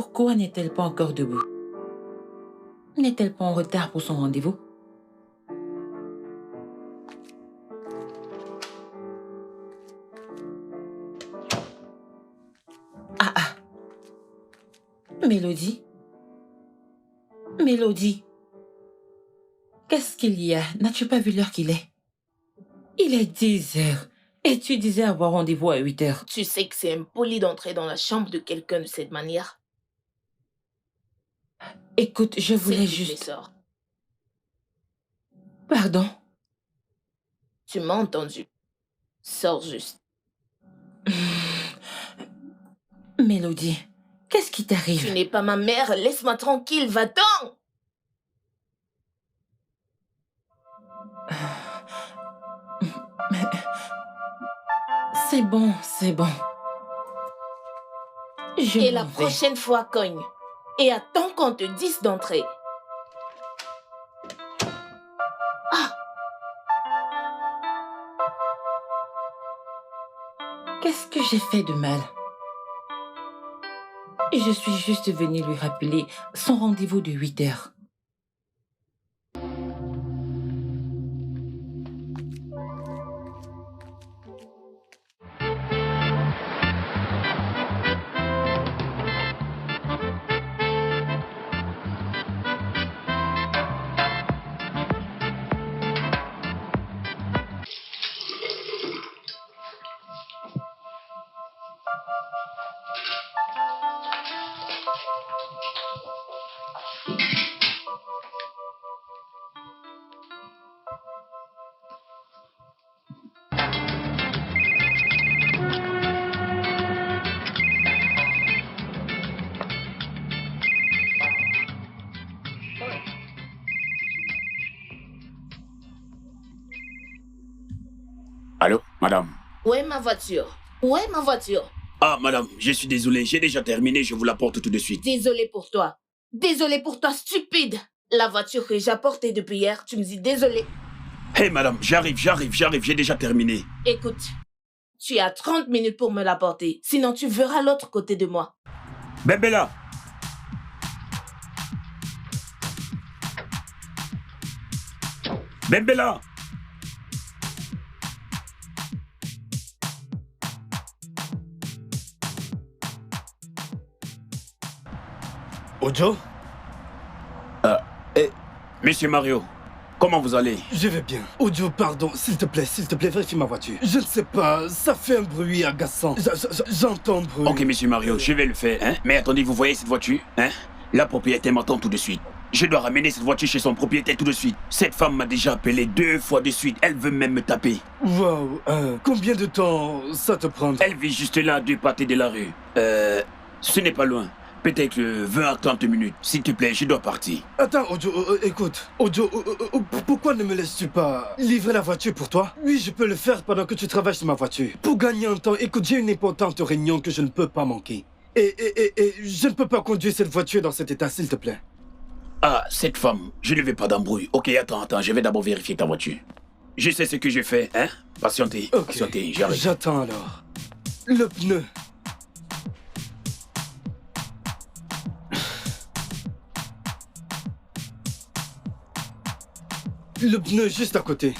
Pourquoi n'est-elle pas encore debout? N'est-elle pas en retard pour son rendez-vous? Ah ah! Mélodie? Mélodie? Qu'est-ce qu'il y a? N'as-tu pas vu l'heure qu'il est? Il est 10 heures. Et tu disais avoir rendez-vous à 8 heures. Tu sais que c'est impoli d'entrer dans la chambre de quelqu'un de cette manière. Écoute, je voulais S'il te plaît, juste... sors. Pardon? Tu m'as entendu. Sors juste. Mélodie, qu'est-ce qui Tu t'arrive? n'es pas ma mère, laisse-moi tranquille, va-t'en! C'est bon, c'est bon. Je Et la m'en vais. prochaine fois, cogne. Et attends qu'on te dise d'entrer. Qu'est-ce que j'ai fait de mal? Je suis juste venue lui rappeler son rendez-vous de 8 heures. Allô, madame? Où est ma voiture? Où est ma voiture? Ah, madame, je suis désolé, j'ai déjà terminé, je vous l'apporte tout de suite. Désolé pour toi. Désolé pour toi, stupide. La voiture que j'ai apportée depuis hier, tu me dis désolé. Hé, madame, j'arrive, j'ai déjà terminé. Écoute, tu as 30 minutes pour me l'apporter. Sinon, tu verras l'autre côté de moi. Bembella! Bembella! Ojo, Monsieur Mario, comment vous allez? je vais bien. Ojo, pardon, s'il te plaît, vérifie ma voiture. Je ne sais pas, ça fait un bruit agaçant. J'entends le bruit. Ok, monsieur Mario, je vais le faire, hein? Mais attendez, vous voyez cette voiture, hein? La propriétaire m'attend tout de suite. Je dois ramener cette voiture chez son propriétaire tout de suite. Cette femme m'a déjà appelé 2 fois de suite. Elle veut même me taper. Waouh, combien de temps ça te prendra? Elle vit juste là, à 2 pâtés de la rue. Ce n'est pas loin. Peut-être 20 à 30 minutes. S'il te plaît, je dois partir. Attends, Ojo, écoute. Ojo, pourquoi ne me laisses-tu pas livrer la voiture pour toi? Oui, je peux le faire pendant que tu travailles sur ma voiture. Pour gagner un temps, écoute, j'ai une importante réunion que je ne peux pas manquer. Et je ne peux pas conduire cette voiture dans cet état, s'il te plaît. Ah, cette femme, je ne veux pas d'embrouille. Ok, attends, je vais d'abord vérifier ta voiture. Je sais ce que je fais, hein? Patientez, Ok, patientez, j'arrive. j'attends alors. Le pneu. Le pneu juste à côté.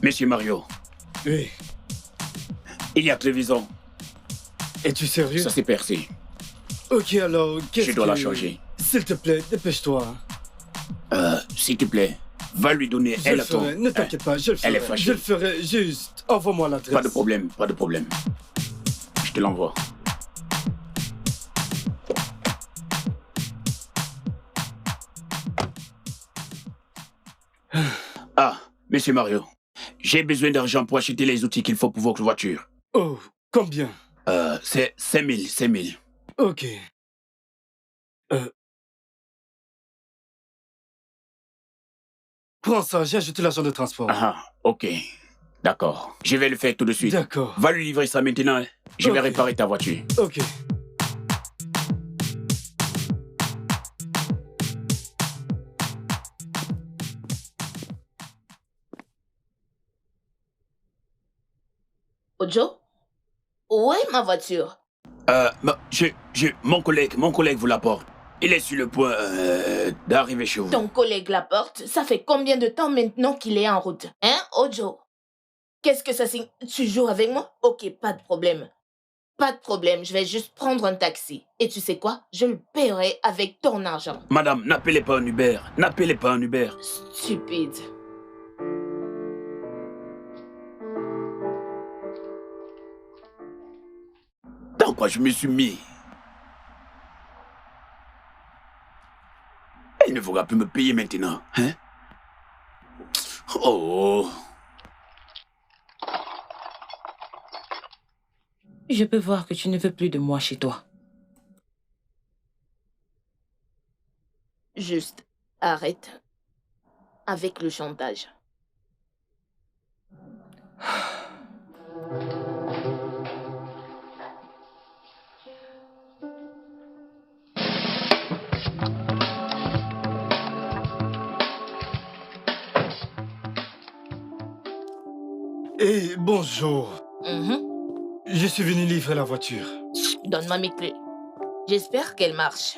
Monsieur Mario, Oui. il y a Trevisan. Es-tu sérieux? Ça s'est percé. Ok, alors, qu'est-ce que... Je dois la changer. S'il te plaît, dépêche-toi. S'il te plaît, va lui donner. Je Elle le attend. ferai, ne t'inquiète pas, je le ferai. Elle est fâchée. Je le ferai, juste. Envoie-moi l'adresse. Pas de problème, pas de problème. Je te l'envoie. Ah, monsieur Mario, j'ai besoin d'argent pour acheter les outils qu'il faut pour votre voiture. Oh, combien? C'est 5 000, 5 000. Ok. Prends ça, j'ai ajouté l'argent de transport. Ah, ok. D'accord. Je vais le faire tout de suite. D'accord. Va lui livrer ça maintenant. Hein. Je vais Ok. réparer ta voiture. Ok. Ojo? Où est ma voiture? Mon collègue vous l'apporte. Il est sur le point d'arriver chez vous. Ton collègue la porte? Ça fait combien de temps maintenant qu'il est en route? Hein, Ojo? Qu'est-ce que ça signifie? Tu joues avec moi? Ok, pas de problème. Pas de problème, je vais juste prendre un taxi. Et tu sais quoi? Je le paierai avec ton argent. Madame, n'appelez pas un Uber. N'appelez pas un Uber. Stupide. Dans quoi je me suis mis? Il ne faudra plus me payer maintenant, hein? Oh. Je peux voir que tu ne veux plus de moi chez toi. Juste, arrête. Avec le chantage. Eh, bonjour. Mhm. Je suis venu livrer la voiture. Donne-moi mes clés. J'espère qu'elle marche.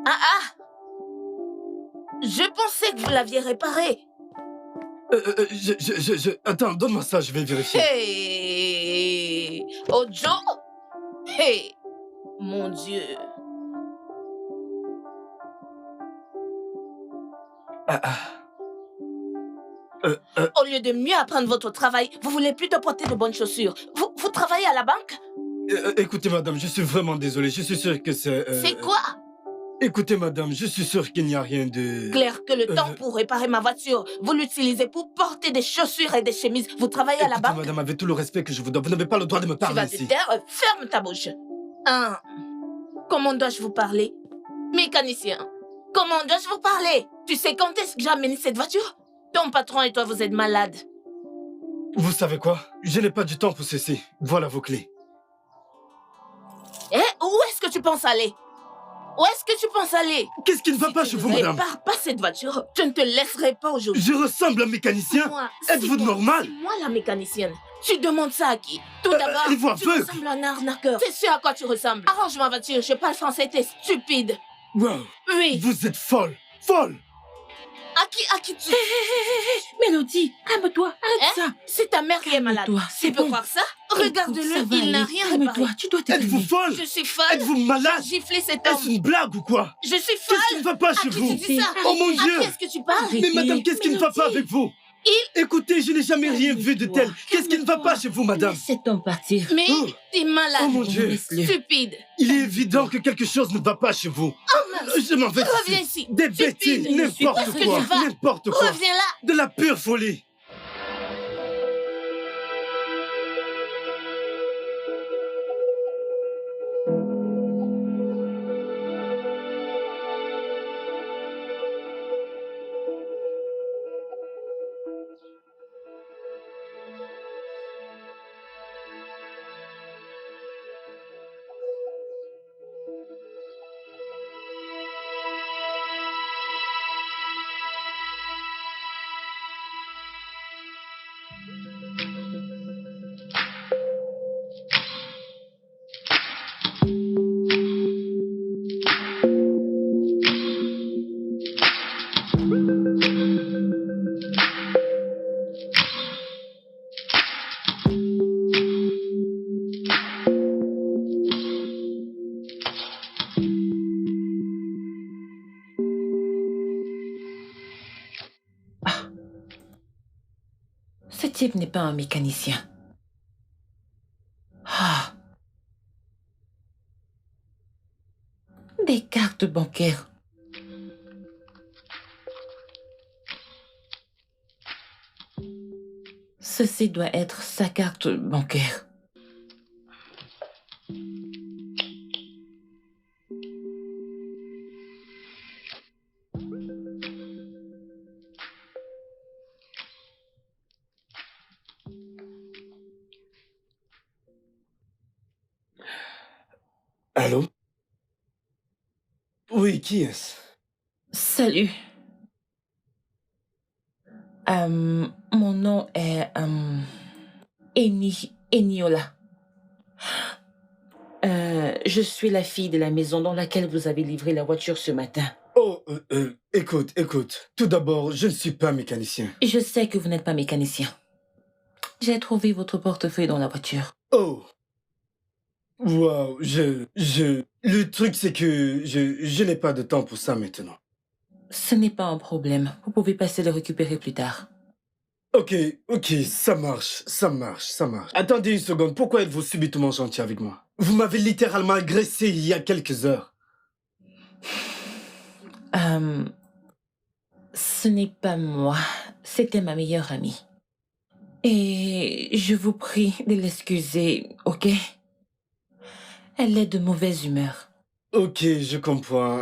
Ah! Je pensais que vous l'aviez réparée. Attends, donne-moi ça, je vais vérifier. Hey! Ojo! Hey! Mon Dieu. Au lieu de mieux apprendre votre travail, vous voulez plutôt porter de bonnes chaussures. Vous travaillez à la banque? Écoutez, madame, je suis vraiment désolé. Je suis sûr que c'est... C'est quoi? Écoutez, madame, je suis sûr qu'il n'y a rien de... Clair que le temps pour réparer ma voiture, vous l'utilisez pour porter des chaussures et des chemises. Vous travaillez à la Écoutez, banque? madame, avec tout le respect que je vous donne, vous n'avez pas le droit de me Tu parler vas te ici. taire, ferme ta bouche. Comment dois-je vous parler? Mécanicien, comment dois-je vous parler? Tu sais quand est-ce que j'ai amené cette voiture? Ton patron et toi, vous êtes malades. Vous savez quoi? Je n'ai pas du temps pour ceci. Voilà vos clés. Eh, où est-ce que tu penses aller? Où est-ce que tu penses aller? Qu'est-ce qui ne va Si pas tu chez ne vous, madame? répares pas cette voiture, je ne te laisserai pas aujourd'hui. Je ressemble à un mécanicien? Êtes-vous normal? C'est moi la mécanicienne. Tu demandes ça à qui? Tout d'abord, êtes-vous tu aveugle? ressembles à un arnaqueur. C'est ce à quoi tu ressembles. Arrange ma voiture, je parle français, t'es stupide. Wow. Oui. Vous êtes folle. Folle. À qui tu... Mélodie, calme-toi, arrête ça. C'est ta mère qui est malade. Calme-toi, c'est Tu peux bon. croire ça? Écoute, Regarde-le, ça va il n'a aller. rien Calme-toi, réparé. tu dois te Êtes-vous calmer. folle? Je suis folle. Êtes-vous malade? J'ai giflé cet Est-ce homme. une blague ou quoi? Je suis folle. Qu'est-ce qui ne va pas À chez qui vous? tu dis ça? Oh mon À Dieu! qui est-ce que tu parles? Mais madame, qu'est-ce qui ne va pas avec vous? Écoutez, je n'ai jamais rien vu de tel. Qu'est-ce qui ne va pas chez vous, madame? Laisse cet homme partir. Mais Oh. t'es malade. Oh mon Dieu! Laisse-le. Stupide. Il est évident que quelque chose ne va pas chez vous. Je m'en vais Reviens d'ici. ici. Des Stupide. bêtises, Je suis pas n'importe ce que quoi. tu vas. N'importe quoi. Reviens là. De la pure folie. Ce type n'est pas un mécanicien. Ah. Des cartes bancaires. Ceci doit être sa carte bancaire. Allô? Oui, qui est-ce? Salut. Mon nom est Eniola. Je suis la fille de la maison dans laquelle vous avez livré la voiture ce matin. Oh, écoute. Tout d'abord, je ne suis pas mécanicien. Je sais que vous n'êtes pas mécanicien. J'ai trouvé votre portefeuille dans la voiture. Oh. Waouh, Le truc, c'est que je n'ai pas de temps pour ça maintenant. Ce n'est pas un problème. Vous pouvez passer le récupérer plus tard. Ok, ça marche. Attendez une seconde, pourquoi êtes-vous subitement gentil avec moi? Vous m'avez littéralement agressé il y a quelques heures. Ce n'est pas moi. C'était ma meilleure amie. Et je vous prie de l'excuser, ok? Elle est de mauvaise humeur. Ok, je comprends.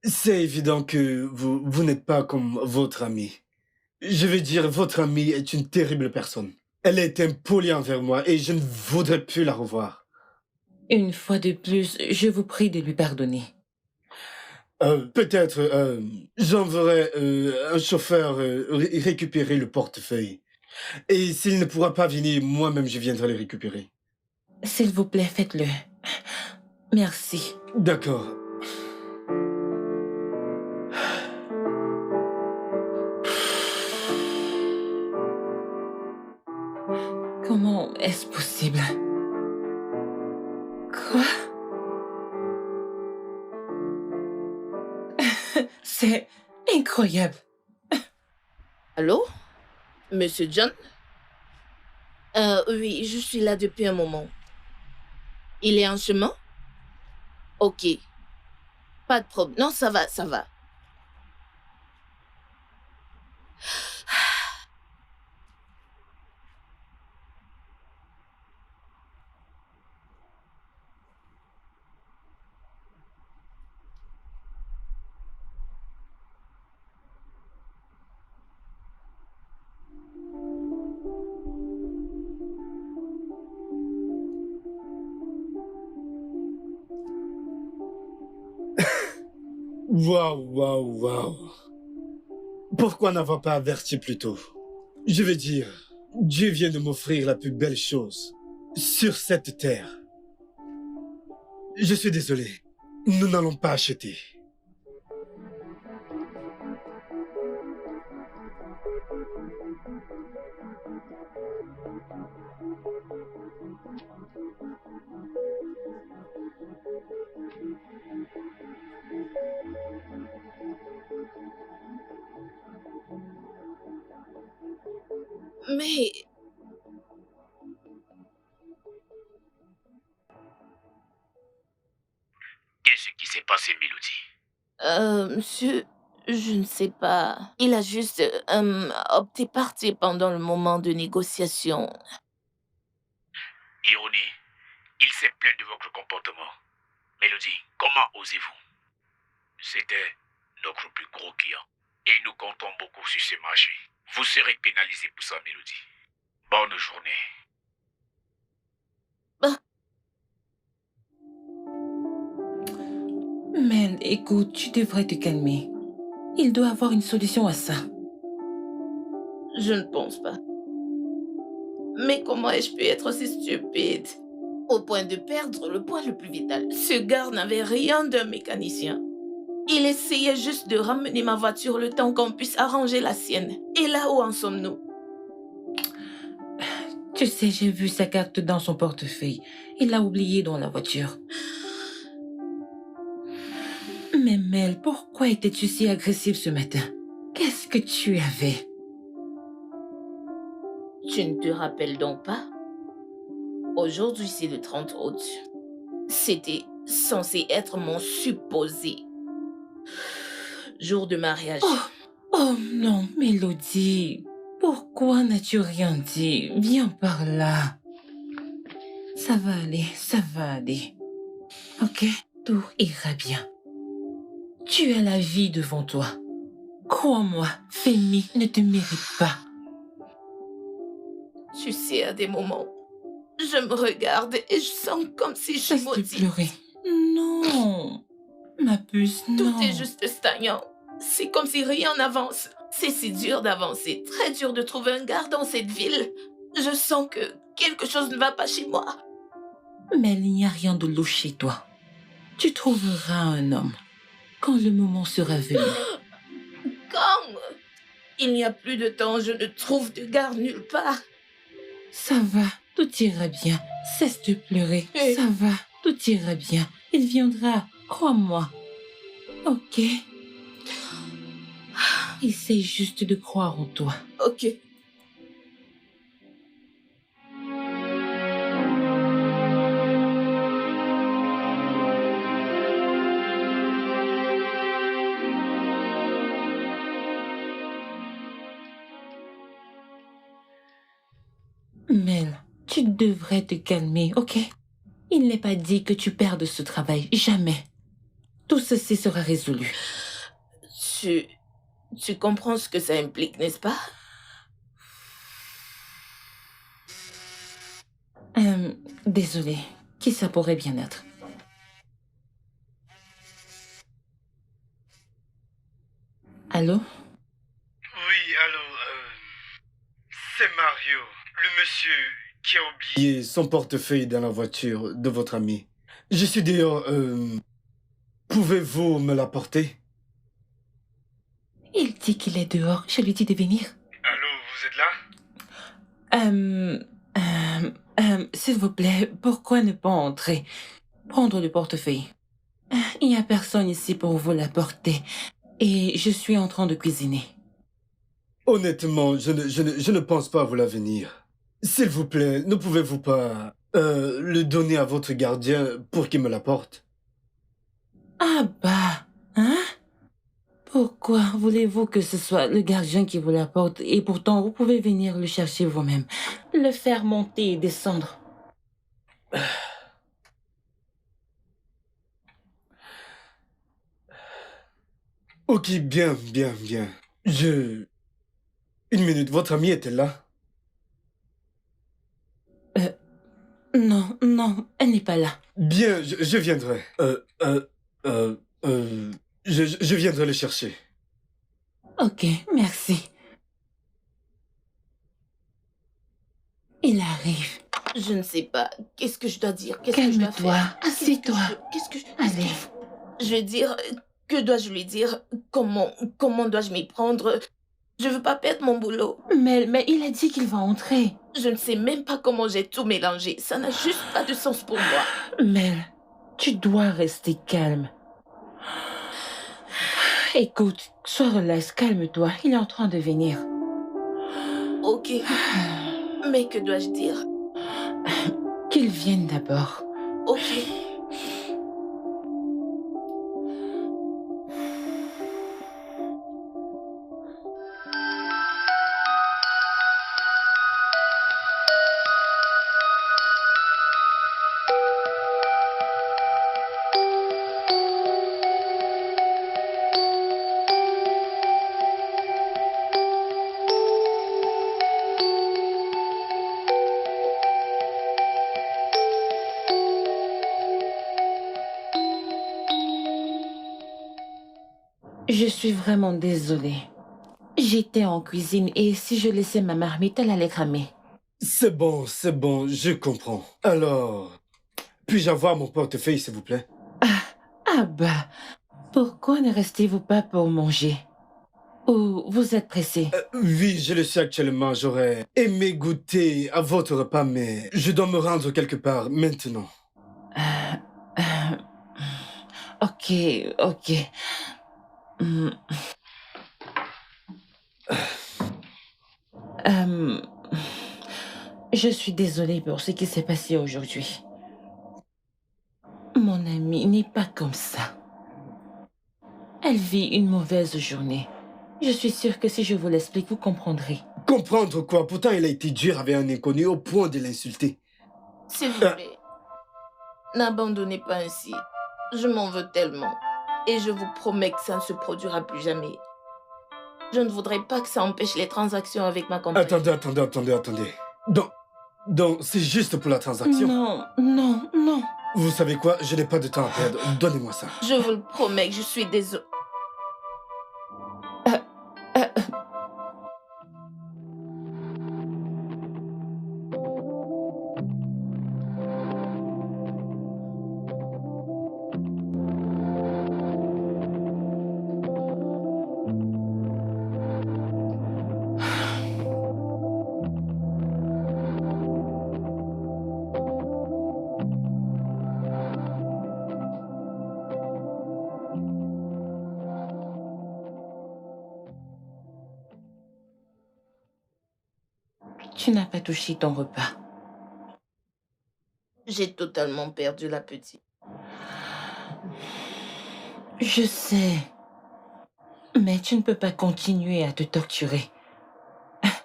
C'est évident que vous n'êtes pas comme votre amie. Je veux dire, votre amie est une terrible personne. Elle est impolie envers moi et je ne voudrais plus la revoir. Une fois de plus, je vous prie de lui pardonner. Peut-être j'enverrai un chauffeur récupérer le portefeuille. Et s'il ne pourra pas venir, moi-même je viendrai le récupérer. S'il vous plaît, faites-le. Merci. D'accord. Comment est-ce possible? Quoi? C'est incroyable. Allô? Monsieur John? Oui, je suis là depuis un moment. Il est en chemin? Ok. Pas de problème. Non, ça va. Waouh. Pourquoi n'avoir pas averti plus tôt? Je veux dire, Dieu vient de m'offrir la plus belle chose sur cette terre. Je suis désolé. Nous n'allons pas acheter. Mais... Qu'est-ce qui s'est passé, Mélodie? Monsieur, je ne sais pas. Il a juste opté partir pendant le moment de négociation. Ironie, il s'est plaint de votre comportement. Mélodie, comment osez-vous? C'était notre plus gros client. Et nous comptons beaucoup sur ce marché. Vous serez pénalisé pour ça, Mélodie. Bonne journée. Man, écoute, tu devrais te calmer. Il doit avoir une solution à ça. Je ne pense pas. Mais comment ai-je pu être aussi stupide? Au point de perdre le point le plus vital. Ce gars n'avait rien d'un mécanicien. Il essayait juste de ramener ma voiture le temps qu'on puisse arranger la sienne. Et là, où en sommes-nous? Tu sais, j'ai vu sa carte dans son portefeuille. Il l'a oubliée dans la voiture. Mais Mel, pourquoi étais-tu si agressive ce matin? Qu'est-ce que tu avais? Tu ne te rappelles donc pas? Aujourd'hui, c'est le 30 août. C'était censé être mon supposé jour de mariage. Oh non, Mélodie. Pourquoi n'as-tu rien dit? Viens par là. Ça va aller. Ok? Tout ira bien. Tu as la vie devant toi. Crois-moi, Femi ne te mérite pas. Tu sais, à des moments, je me regarde et je sens comme si je Cesse de maudis. pleurer. Non. Ma puce, non. Tout est juste stagnant. C'est comme si rien n'avance. C'est si dur d'avancer, très dur de trouver un gars dans cette ville. Je sens que quelque chose ne va pas chez moi. Mais il n'y a rien de louche chez toi. Tu trouveras un homme quand le moment sera venu. Quand il n'y a plus de temps, je ne trouve de gars nulle part. Ça va, tout ira bien. Cesse de pleurer. Oui. Ça va, tout ira bien. Il viendra, crois-moi. Ok? Essaye juste de croire en toi. Ok. Mel, tu devrais te calmer, ok? Il n'est pas dit que tu perdes ce travail. Jamais. Tout ceci sera résolu. Tu comprends ce que ça implique, n'est-ce pas? Désolée. Qui ça pourrait bien être? Allô? Oui, allô, c'est Mario, le monsieur qui a oublié son portefeuille dans la voiture de votre ami. Je suis dehors, pouvez-vous me l'apporter? Il dit qu'il est dehors. Je lui dis de venir. Allô, vous êtes là? S'il vous plaît, pourquoi ne pas entrer? Prendre le portefeuille. Il n'y a personne ici pour vous l'apporter. Et je suis en train de cuisiner. Honnêtement, je ne pense pas vous l'avenir. S'il vous plaît, ne pouvez-vous pas le donner à votre gardien pour qu'il me l'apporte? Ah bah, hein? Pourquoi voulez-vous que ce soit le gardien qui vous l'apporte et pourtant vous pouvez venir le chercher vous-même, le faire monter et descendre? Ok, bien. Une minute, votre amie était là? Non, elle n'est pas là. Bien, je viendrai. Je viendrai le chercher. Ok, merci. Il arrive. Je ne sais pas. Qu'est-ce que je dois dire? Qu'est-ce que je dois Calme-toi, faire? assieds-toi. Qu'est-ce que je... Allez. Je vais dire... Que dois-je lui dire? Comment dois-je m'y prendre? Je veux pas perdre mon boulot. Mais il a dit qu'il va entrer. Je ne sais même pas comment j'ai tout mélangé. Ça n'a juste pas de sens pour moi. Mel, tu dois rester calme. Écoute, sois relax, calme-toi. Il est en train de venir. Ok. Mais que dois-je dire? Qu'il vienne d'abord. Ok. Je suis vraiment désolée. J'étais en cuisine et si je laissais ma marmite, elle allait cramer. C'est bon, je comprends. Alors, puis-je avoir mon portefeuille, s'il vous plaît? Ah bah, pourquoi ne restez-vous pas pour manger? Ou vous êtes pressé? Oui, je le sais actuellement. J'aurais aimé goûter à votre repas, mais je dois me rendre quelque part maintenant. Ok. Hmm. Je suis désolée pour ce qui s'est passé aujourd'hui. Mon amie n'est pas comme ça. Elle vit une mauvaise journée. Je suis sûre que si je vous l'explique, vous comprendrez. Comprendre quoi? Pourtant, il a été dur avec un inconnu au point de l'insulter. S'il vous plaît, n'abandonnez pas ainsi. Je m'en veux tellement. Et je vous promets que ça ne se produira plus jamais. Je ne voudrais pas que ça empêche les transactions avec ma compagnie. Attendez. Donc, c'est juste pour la transaction? Non. Vous savez quoi? Je n'ai pas de temps à perdre. Donnez-moi ça. Je vous le promets que je suis désolée. Tu n'as pas touché ton repas. J'ai totalement perdu l'appétit. Je sais. Mais tu ne peux pas continuer à te torturer.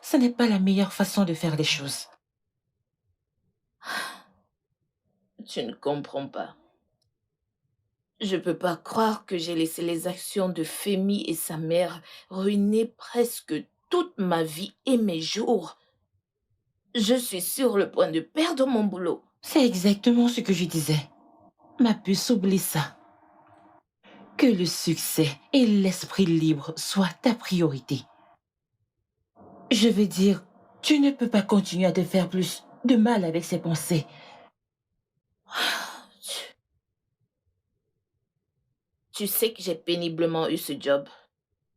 Ce n'est pas la meilleure façon de faire les choses. Tu ne comprends pas. Je peux pas croire que j'ai laissé les actions de Femi et sa mère ruiner presque toute ma vie et mes jours. Je suis sur le point de perdre mon boulot. C'est exactement ce que je disais. Ma puce, oublie ça. Que le succès et l'esprit libre soient ta priorité. Je veux dire, tu ne peux pas continuer à te faire plus de mal avec ces pensées. Tu sais que j'ai péniblement eu ce job.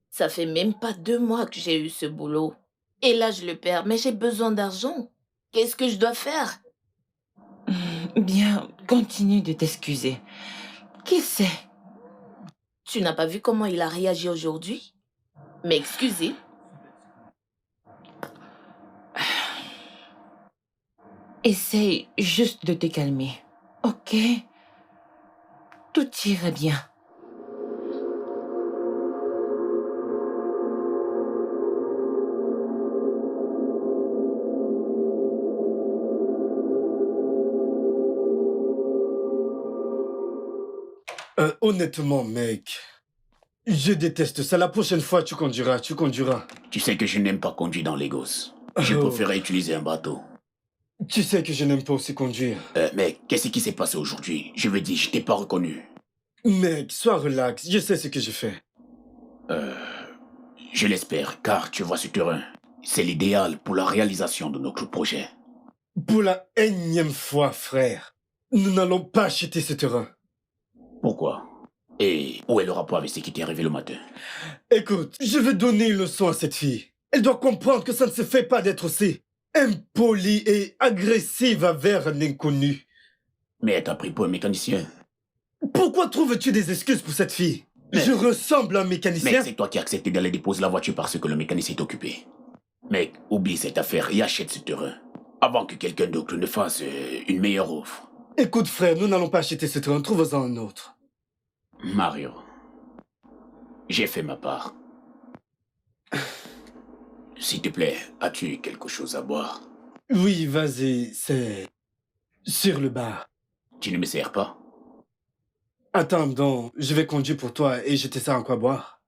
Ça fait même pas 2 mois que j'ai eu ce boulot. Et là, je le perds, mais j'ai besoin d'argent. Qu'est-ce que je dois faire? Bien, continue de t'excuser. Qui sait? Tu n'as pas vu comment il a réagi aujourd'hui? M'excuser? Essaye juste de te calmer, ok? Tout ira bien. Honnêtement, mec, je déteste ça. La prochaine fois, tu conduiras, tu conduiras. Tu sais que je n'aime pas conduire dans les gosses. Je Oh. préférais utiliser un bateau. Tu sais que je n'aime pas aussi conduire. Mec, qu'est-ce qui s'est passé aujourd'hui? Je veux dire, je t'ai pas reconnu. Mec, sois relax, je sais ce que je fais. Je l'espère, car tu vois ce terrain. C'est l'idéal pour la réalisation de notre projet. Pour la énième fois, frère, nous n'allons pas acheter ce terrain. Pourquoi? Et où est le rapport avec ce qui t'est arrivé le matin? Écoute, je veux donner une leçon à cette fille. Elle doit comprendre que ça ne se fait pas d'être aussi impolie et agressive envers un inconnu. Mais elle t'a pris pour un mécanicien. Pourquoi trouves-tu des excuses pour cette fille? Mais- Je ressemble à un mécanicien. Mec, c'est toi qui as accepté d'aller déposer la voiture parce que le mécanicien est occupé. Mec, oublie cette affaire et achète ce terrain. Avant que quelqu'un d'autre ne fasse une meilleure offre. Écoute, frère, nous n'allons pas acheter ce terrain, trouve-en un autre. Mario, j'ai fait ma part. S'il te plaît, as-tu quelque chose à boire? Oui, vas-y, c'est sur le bar. Tu ne me sers pas? Attends donc, je vais conduire pour toi et je te sers en quoi boire.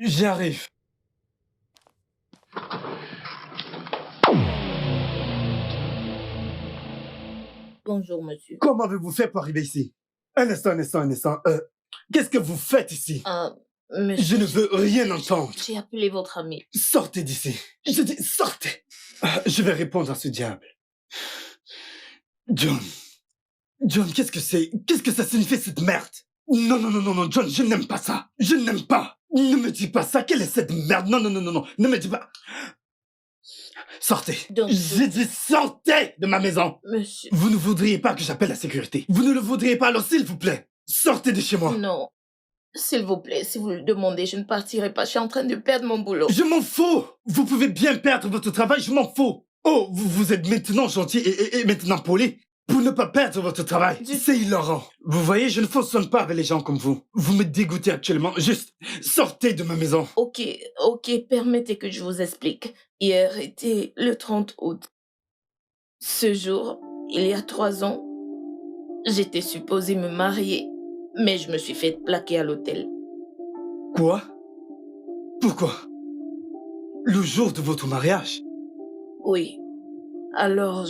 J'arrive. Bonjour, monsieur. Comment avez-vous fait pour arriver ici? Un instant, un instant, un instant. Qu'est-ce que vous faites ici? Monsieur, Je ne veux rien entendre. j'ai appelé votre ami. Sortez d'ici. Je dis, sortez. Je vais répondre à ce diable. John. John, qu'est-ce que c'est? Qu'est-ce que ça signifie cette merde? Non, non, non, non, non, John, je n'aime pas ça. Je n'aime pas. Ne me dis pas ça. Quelle est cette merde? Non, non, non, non, non. Ne me dis pas. Sortez. Donc, J'ai dit sortez de ma maison. monsieur... Vous ne voudriez pas que j'appelle la sécurité. Vous ne le voudriez pas, alors s'il vous plaît, sortez de chez moi. Non. S'il vous plaît, si vous le demandez, je ne partirai pas. Je suis en train de perdre mon boulot. Je m'en fous. Vous pouvez bien perdre votre travail, je m'en fous. Oh, vous êtes maintenant gentil et maintenant poli pour ne pas perdre votre travail. C'est hilarant. Vous voyez, je ne fonctionne pas avec les gens comme vous. Vous me dégoûtez actuellement. Juste, sortez de ma maison. Ok, permettez que je vous explique. Hier était le 30 août. Ce jour, il y a 3 ans, j'étais supposée me marier, mais je me suis fait plaquer à l'hôtel. Quoi? Pourquoi? Le jour de votre mariage? Oui. Alors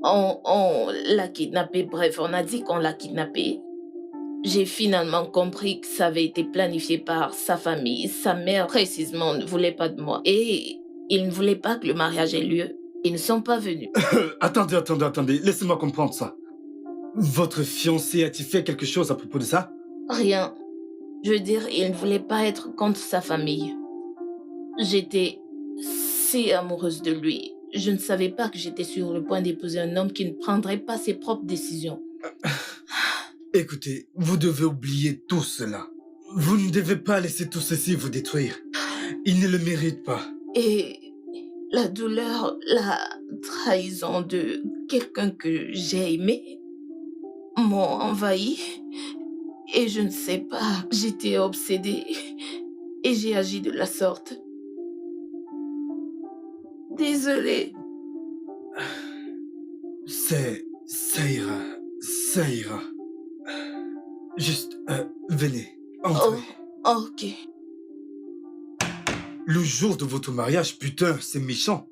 on l'a kidnappée, bref, on a dit qu'on l'a kidnappée. J'ai finalement compris que ça avait été planifié par sa famille. Sa mère, précisément, ne voulait pas de moi. Et ils ne voulaient pas que le mariage ait lieu. Ils ne sont pas venus. Attendez. Laissez-moi comprendre ça. Votre fiancé a-t-il fait quelque chose à propos de ça? Rien. Je veux dire, il ne voulait pas être contre sa famille. J'étais si amoureuse de lui. Je ne savais pas que j'étais sur le point d'épouser un homme qui ne prendrait pas ses propres décisions. Écoutez, vous devez oublier tout cela. Vous ne devez pas laisser tout ceci vous détruire. Il ne le mérite pas. Et la douleur, la trahison de quelqu'un que j'ai aimé m'ont envahi. Et je ne sais pas, j'étais obsédée et j'ai agi de la sorte. Désolée. Ça ira. Juste, venez, entrez. Oh, ok. Le jour de votre mariage, putain, c'est méchant.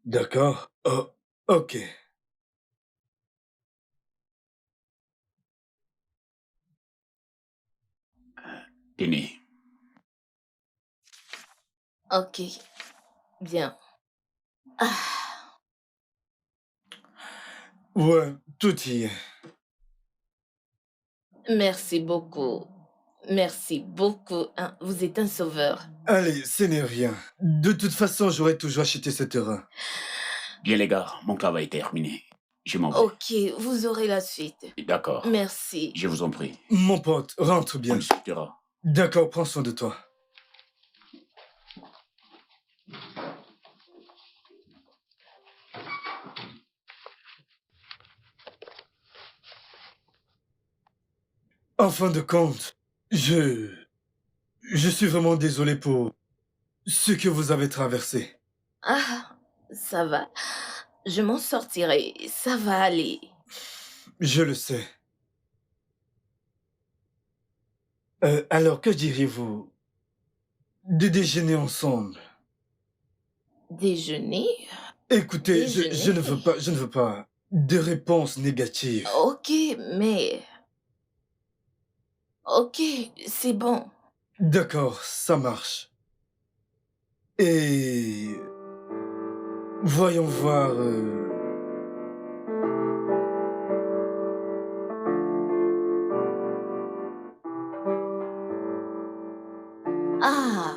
D'accord. Oh, ok. Tenez. Ok. Bien. Ah, Ouais, tout y est. merci beaucoup. Merci beaucoup. Hein. Vous êtes un sauveur. Allez, ce n'est rien. De toute façon, j'aurais toujours acheté ce terrain. Bien les gars, mon travail est terminé. Je m'en vais. Ok, vous aurez la suite. D'accord. Merci. Je vous en prie. Mon pote, rentre On bien. discutera. D'accord, prends soin de toi. En fin de compte, je suis vraiment désolé pour ce que vous avez traversé. Ah, ça va. Je m'en sortirai. Ça va aller. Je le sais. Alors, que diriez-vous de déjeuner ensemble? Déjeuner? Écoutez, je Déjeuner? ne veux pas de réponses négatives. Ok, mais... Ok, c'est bon. D'accord, ça marche. Et voyons voir. Ah,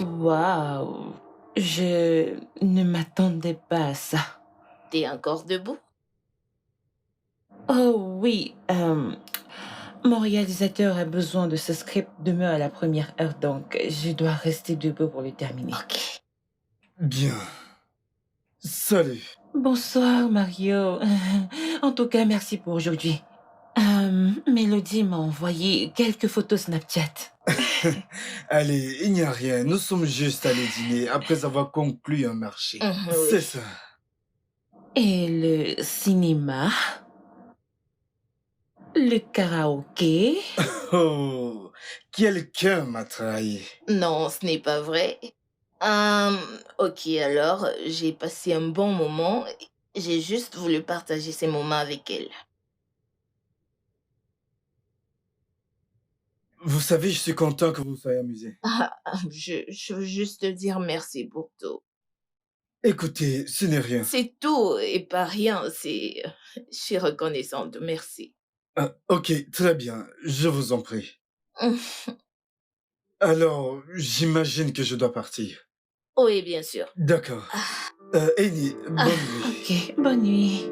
Waouh, je ne m'attendais pas à ça. t'es encore debout? Oh oui, mon réalisateur a besoin de ce script demain à la première heure, donc je dois rester debout pour le terminer. Ok. Bien. Salut. Bonsoir Mario. En tout cas, merci pour aujourd'hui. Mélodie m'a envoyé quelques photos Snapchat. Allez, il n'y a rien. Nous sommes juste allés dîner après avoir conclu un marché. Oui. C'est ça. Et le cinéma, le karaoké. Oh, quelqu'un m'a trahi. Non, ce n'est pas vrai. Ok, alors, j'ai passé un bon moment. J'ai juste voulu partager ces moments avec elle. Vous savez, je suis content que vous soyez amusé. Je veux juste te dire merci pour tout. Écoutez, ce n'est rien. C'est tout et pas rien, c'est... Je suis reconnaissante, merci. Ah, ok, très bien, je vous en prie. Alors, j'imagine que je dois partir. Oui, bien sûr. D'accord. Amy, bonne nuit. Ok, bonne nuit.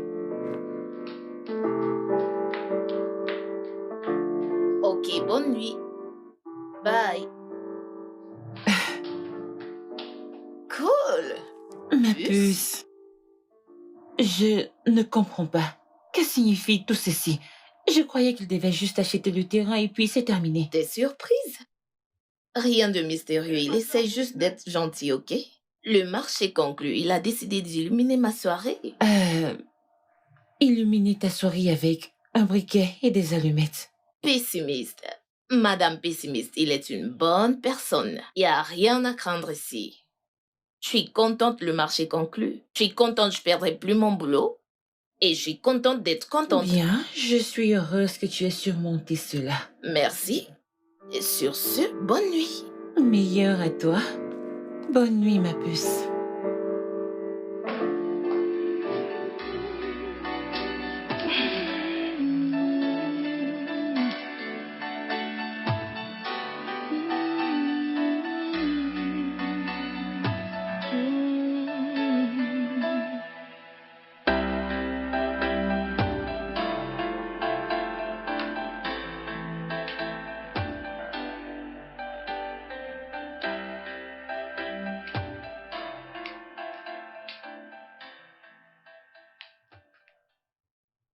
Ok, bonne nuit. Bye. Cool. Ma Puce. puce, je ne comprends pas. Que signifie tout ceci? Je croyais qu'il devait juste acheter le terrain et puis c'est terminé. T'es surprise? Rien de mystérieux, il essaie juste d'être gentil, ok? Le marché conclu, il a décidé d'illuminer ma soirée. Illuminer ta soirée avec un briquet et des allumettes. Pessimiste. Madame pessimiste, il est une bonne personne. Il n'y a rien à craindre ici. Je suis contente le marché conclu. Je suis contente je perdrai plus mon boulot. Et je suis contente d'être contente. Bien, je suis heureuse que tu aies surmonté cela. Merci. Et sur ce, bonne nuit. Meilleur à toi. Bonne nuit, ma puce.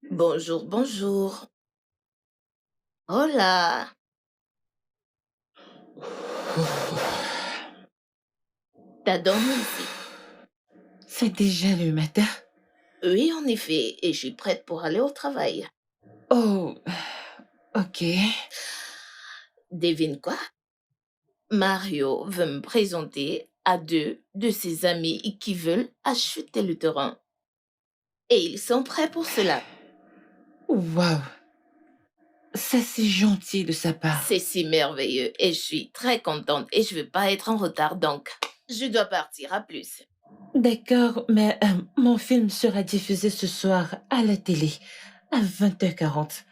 Bonjour, bonjour. Hola. T'as dormi ici? C'est déjà le matin. Oui, en effet. Et je suis prête pour aller au travail. Oh, ok. Devine quoi? Mario veut me présenter à 2 de ses amis qui veulent acheter le terrain. Et ils sont prêts pour cela. Waouh. Ça, c'est gentil de sa part. C'est si merveilleux et je suis très contente et je veux pas être en retard donc je dois partir. À plus. D'accord, mais mon film sera diffusé ce soir à la télé à 20h40.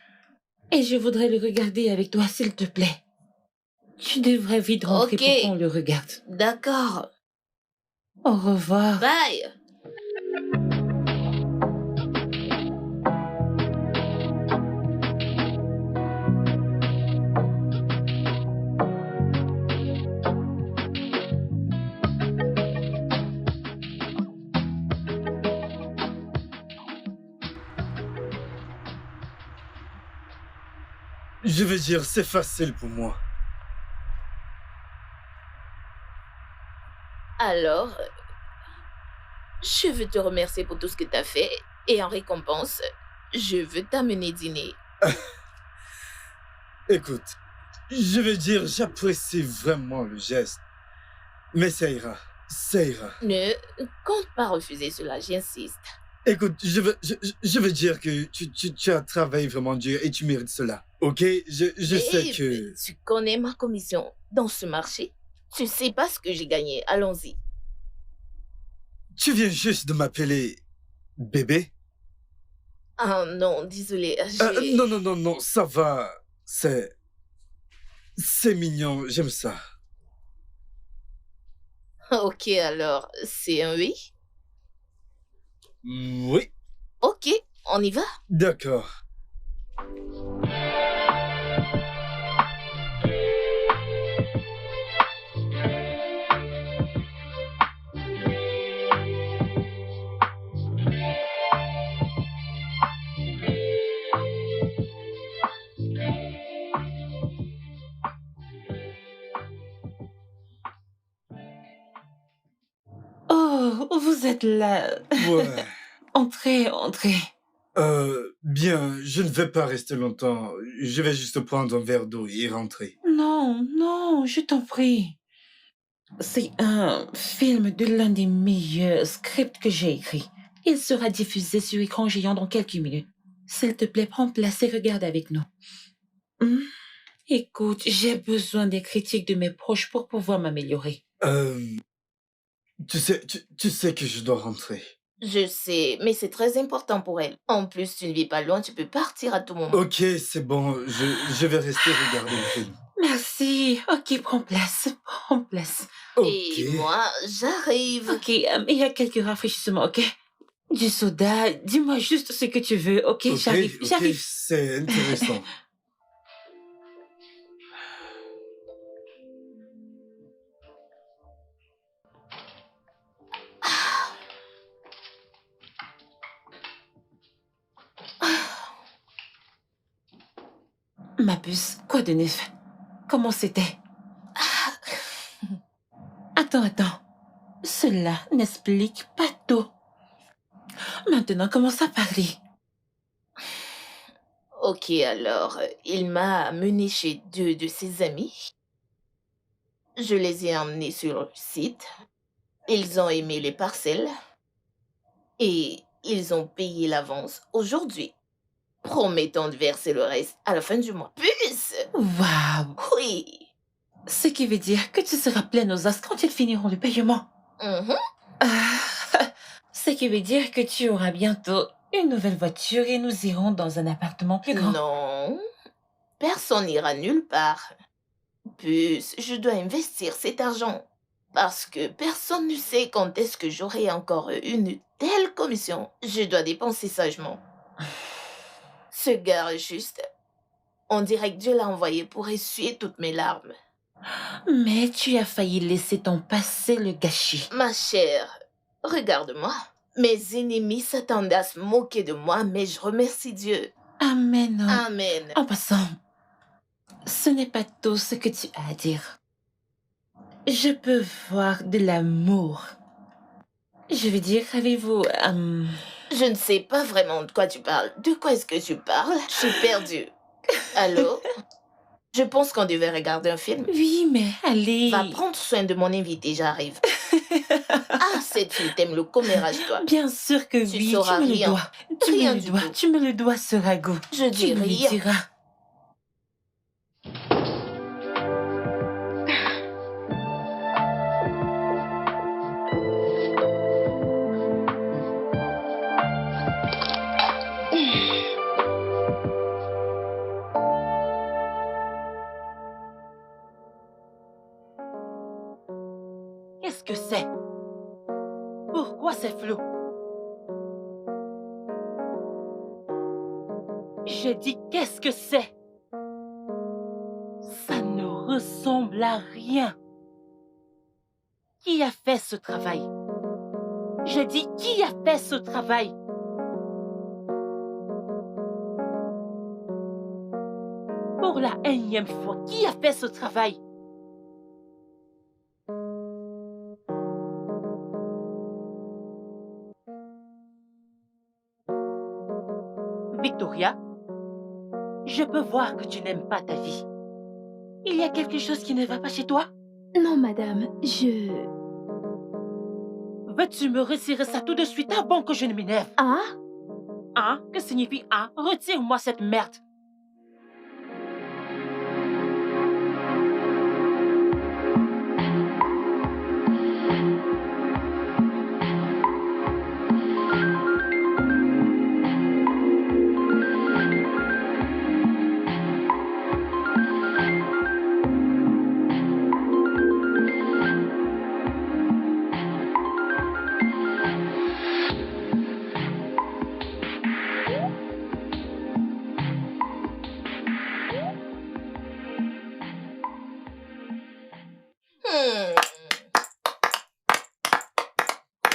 Et je voudrais le regarder avec toi, s'il te plaît. Tu devrais vite rentrer Ok. pour qu'on le regarde. D'accord. Au revoir. Bye. Je veux dire, c'est facile pour moi. Alors, je veux te remercier pour tout ce que tu as fait et en récompense, je veux t'amener dîner. Écoute, je veux dire, j'apprécie vraiment le geste. Mais ça ira, ça ira. Ne compte pas refuser cela, j'insiste. Écoute, je veux dire que tu as travaillé vraiment dur et tu mérites cela. Ok? Je sais que... Tu connais ma commission dans ce marché. Tu sais pas ce que j'ai gagné. Allons-y. Tu viens juste de m'appeler bébé? Ah non, désolé. Non, ça va. C'est mignon, j'aime ça. Ok, alors, c'est un oui? Oui, Ok, on y va. d'accord. Oh, vous êtes là. Ouais. Entrez, entrez. Bien, je ne vais pas rester longtemps. Je vais juste prendre un verre d'eau et rentrer. Non, non, je t'en prie. C'est un film de l'un des meilleurs scripts que j'ai écrit. Il sera diffusé sur écran géant dans quelques minutes. S'il te plaît, prends place et regarde avec nous. Hmm? Écoute, j'ai besoin des critiques de mes proches pour pouvoir m'améliorer. Tu sais que je dois rentrer. Je sais, mais c'est très important pour elle. En plus, tu ne vis pas loin, tu peux partir à tout moment. Ok, c'est bon, je vais rester regarder le film. Merci. Ok, prends place. Prends place. Ok. Et moi, j'arrive. Ok, il y a quelques rafraîchissements, ok? Du soda, dis-moi juste ce que tu veux, ok? Ok, J'arrive, ok, j'arrive. c'est intéressant. Ma puce, quoi de neuf? Comment c'était? Attends. Cela n'explique pas tout. Maintenant, commence à parler. Ok, alors, il m'a amené chez deux de ses amis. Je les ai emmenés sur le site. Ils ont aimé les parcelles. Et ils ont payé l'avance aujourd'hui, promettant de verser le reste à la fin du mois. Puce! Waouh! Oui! Ce qui veut dire que tu seras pleine aux as quand ils finiront le paiement. Mhm. Ce qui veut dire que tu auras bientôt une nouvelle voiture et nous irons dans un appartement plus grand. Non, personne n'ira nulle part. Puce, je dois investir cet argent. Parce que personne ne sait quand est-ce que j'aurai encore une telle commission. Je dois dépenser sagement. Ce gars, juste, on dirait que Dieu l'a envoyé pour essuyer toutes mes larmes. Mais tu as failli laisser ton passé le gâcher. Ma chère, regarde-moi. Mes ennemis s'attendaient à se moquer de moi, mais je remercie Dieu. Amen. Amen. En passant, ce n'est pas tout ce que tu as à dire. Je peux voir de l'amour. Je veux dire, avez-vous... Je ne sais pas vraiment de quoi tu parles. De quoi est-ce que tu parles? Je suis perdue. Allô? Je pense qu'on devait regarder un film. Oui, mais allez. Va prendre soin de mon invité, j'arrive. Ah, cette fille t'aime le commérage, toi. Bien sûr que Tu oui, sauras tu me le rien. dois. Tu me Rien le du dois, tout. tu me le dois, ce ragot. Je dis Tu me le rien. diras. Qu'est-ce que c'est? Pourquoi c'est flou? Je dis qu'est-ce que c'est? Ça ne ressemble à rien. Qui a fait ce travail? Je dis qui a fait ce travail? Pour la énième fois, qui a fait ce travail? Victoria, je peux voir que tu n'aimes pas ta vie. Il y a quelque chose qui ne va pas chez toi? Non, madame, Veux-tu me retirer ça tout de suite avant que je ne m'énerve? Ah? Hein? Que signifie hein? Retire-moi cette merde. Hmm.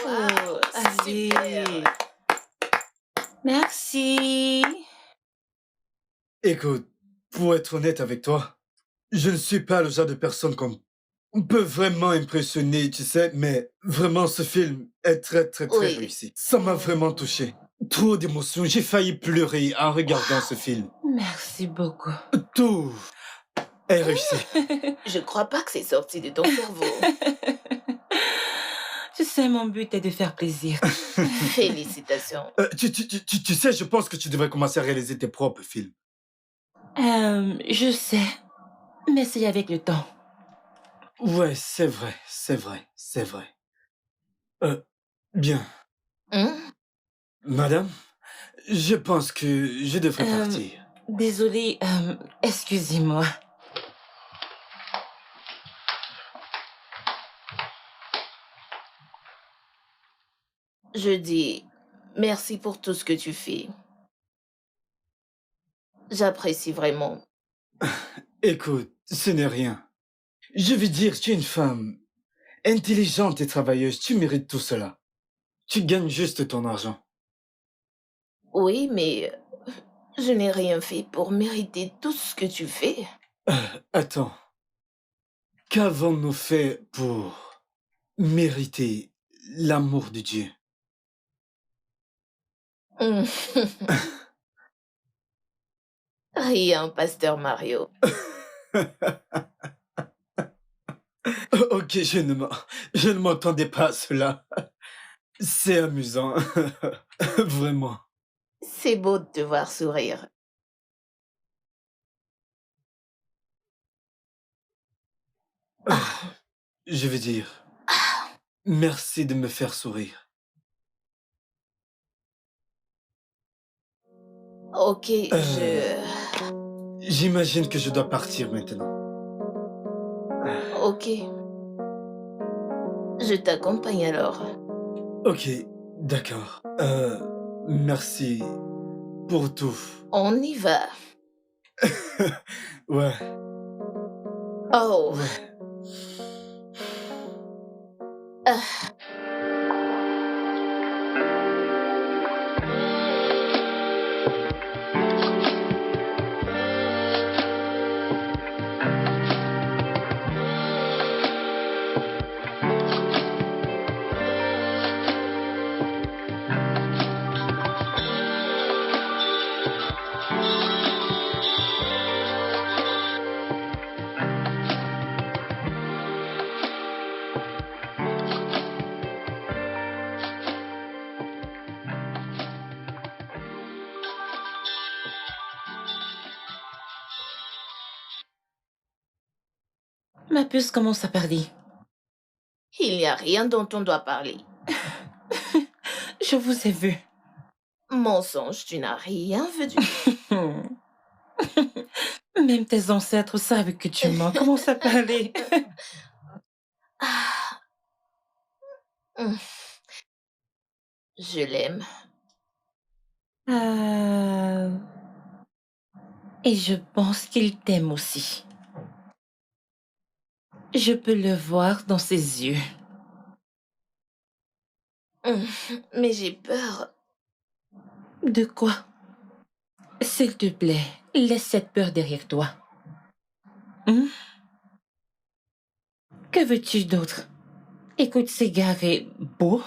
Wow, allez. super. Merci. Écoute, pour être honnête avec toi, je ne suis pas le genre de personne qu'on peut vraiment impressionner, tu sais, mais vraiment ce film est très Oui. réussi. Ça m'a vraiment touché. Trop d'émotions, j'ai failli pleurer en regardant ce film. Merci beaucoup. Tout est réussi. Je crois pas que c'est sorti de ton cerveau. Tu sais, mon but est de faire plaisir. Félicitations. Tu sais, je pense que tu devrais commencer à réaliser tes propres films. Je sais. mais c'est avec le temps. Ouais, c'est vrai, c'est vrai, c'est vrai. Euh, bien. Hein? Madame, je pense que je devrais Euh, partir. Désolée, excusez-moi. Je dis merci pour tout ce que tu fais. J'apprécie vraiment. Écoute, ce n'est rien. Je veux dire, tu es une femme intelligente et travailleuse, tu mérites tout cela. Tu gagnes juste ton argent. Oui, mais je n'ai rien fait pour mériter tout ce que tu fais. Attends, qu'avons-nous fait pour mériter l'amour de Dieu? Hum, Rien, pasteur Mario. Ok, je ne m'entendais pas à cela. C'est amusant. Vraiment. C'est beau de te voir sourire. Ah, Je veux dire, merci de me faire sourire. ok, Euh, J'imagine que je dois partir maintenant. Ok, je t'accompagne alors. Ok, d'accord. Merci pour tout. On y va. Ouais, Oh, ouais. ah, Ma puce commence à parler. il n'y a rien dont on doit parler. Je vous ai vu. Mensonge, tu n'as rien vu du tout. Même tes ancêtres savent que tu mens. Commence à parler. Ah, hum, je l'aime. Euh, Et je pense qu'il t'aime aussi. Je peux le voir dans ses yeux. Hum, Mais j'ai peur. De quoi? S'il te plaît, laisse cette peur derrière toi. Hmm? Que veux-tu d'autre? Écoute, ce gars est beau,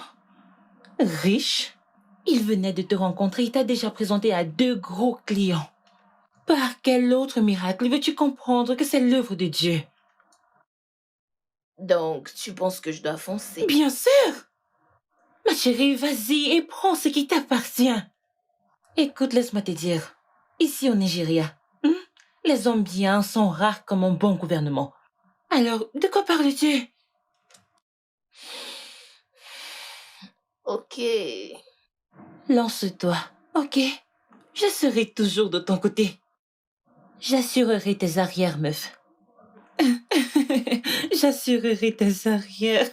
riche. Il venait de te rencontrer, il t'a déjà présenté à 2 gros clients. Par quel autre miracle veux-tu comprendre que c'est l'œuvre de Dieu? Donc, tu penses que je dois foncer? Bien sûr! Ma chérie, vas-y et prends ce qui t'appartient. Écoute, laisse-moi te dire. Ici au Nigeria, les hommes bien sont rares comme un bon gouvernement. Alors, de quoi parles-tu? Ok. Lance-toi, ok? Je serai toujours de ton côté. J'assurerai tes arrières, meuf. J'assurerai tes arrières.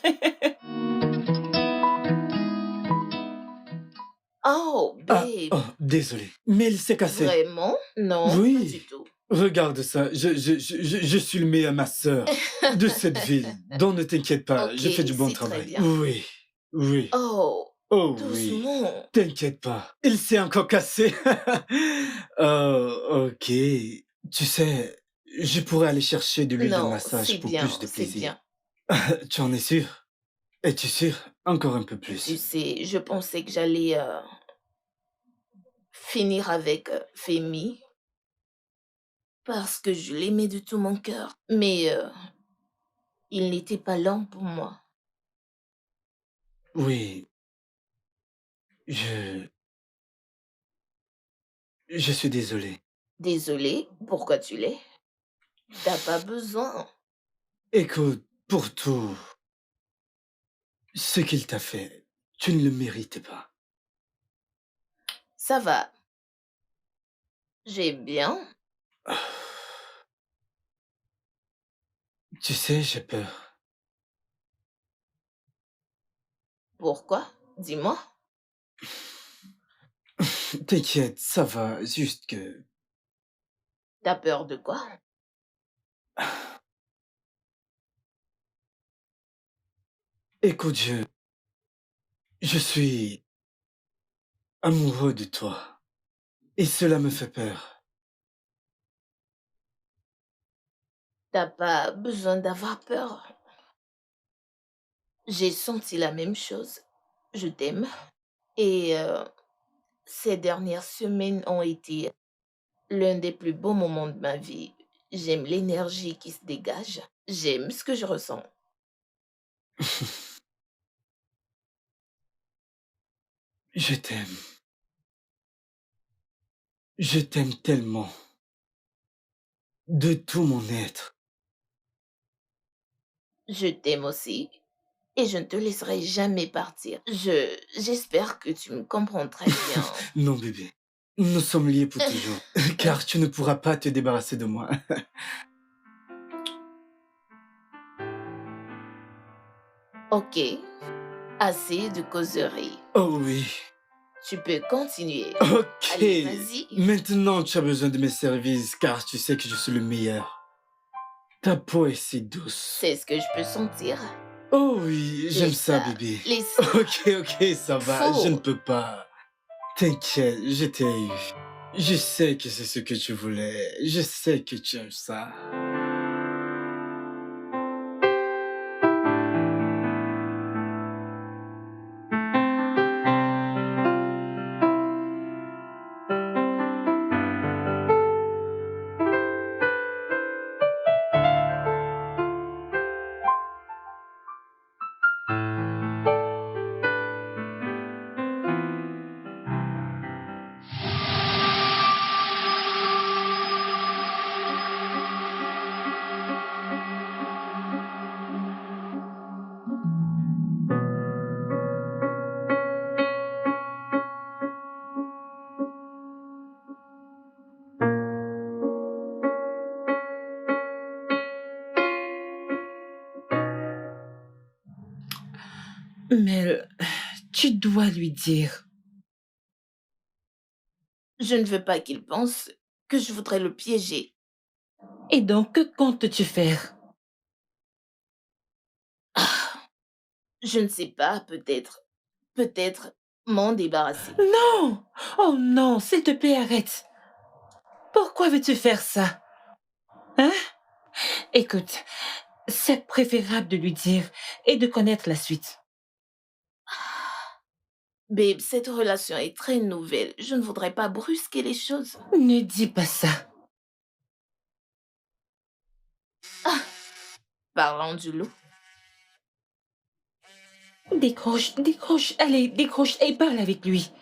Oh, Ah, babe. oh, désolé. Mais il s'est cassé. Vraiment? Non, pas Oui. du tout. Regarde ça. Je suis le meilleur masseur de cette ville. Donc ne t'inquiète pas, Ok, je fais du bon c'est très travail. bien. Oui, oui. Oh, Oh oui. doucement. T'inquiète pas. Il s'est encore cassé. Oh, ok. Tu sais, je pourrais aller chercher de l'huile de Non, massage c'est pour plus bien, de c'est plaisir. bien. Tu en es sûr? Es-tu sûr? Encore un peu Tu plus. sais, je pensais que j'allais finir avec Femi parce que je l'aimais de tout mon cœur. Mais il n'était pas lent pour moi. Oui, je... Je suis désolé. Désolée, pourquoi tu l'es? T'as pas besoin. Écoute, pour tout ce qu'il t'a fait, tu ne le mérites pas. Ça va. J'ai bien. Tu sais, j'ai peur. Pourquoi? Dis-moi. T'inquiète, ça va, juste que... T'as peur de quoi? Écoute, je suis amoureux de toi. Et cela me fait peur. T'as pas besoin d'avoir peur. J'ai senti la même chose. Je t'aime. Et ces dernières semaines ont été l'un des plus beaux moments de ma vie. J'aime l'énergie qui se dégage. J'aime ce que je ressens. Je t'aime. Je t'aime tellement. De tout mon être. Je t'aime aussi. Et je ne te laisserai jamais partir. J'espère que tu me comprends très bien. Non, bébé. Nous sommes liés pour toujours. Car tu ne pourras pas te débarrasser de moi. Ok, assez de causerie. Oh oui. Tu peux continuer. Ok. Allez, vas-y. Maintenant, tu as besoin de mes services car tu sais que je suis le meilleur. Ta peau est si douce. C'est ce que je peux sentir. Oh oui, j'aime Laisse ça, ça. bébé. Laisse ça. Ok, ça va. Faux. Je ne peux pas. T'inquiète, je t'ai eu. Je sais que c'est ce que tu voulais. Je sais que tu aimes ça. Mel, tu dois lui dire. Je ne veux pas qu'il pense que je voudrais le piéger. Et donc, que comptes-tu faire? Je ne sais pas, peut-être. Peut-être m'en débarrasser. Non! Oh non, s'il te plaît, arrête. Pourquoi veux-tu faire ça? Hein? Écoute, c'est préférable de lui dire et de connaître la suite. Babe, cette relation est très nouvelle. Je ne voudrais pas brusquer les choses. Ne dis pas ça. Parlant du loup. Décroche, décroche, allez, décroche et parle avec lui.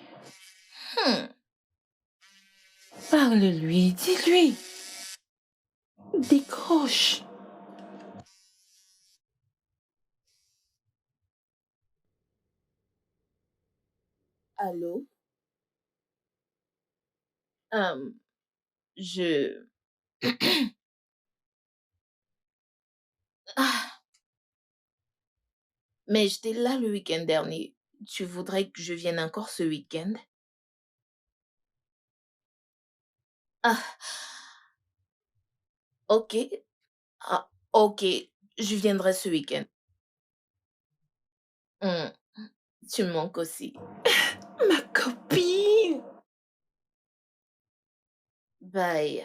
Hmm. Parle-lui, dis-lui. Décroche. Allô? Euh, je... Ah, mais j'étais là le week-end dernier. Tu voudrais que je vienne encore ce week-end? Ah, ok. Ah, ok. Je viendrai ce week-end. Hmm, tu me manques aussi. Ma copine. Bye.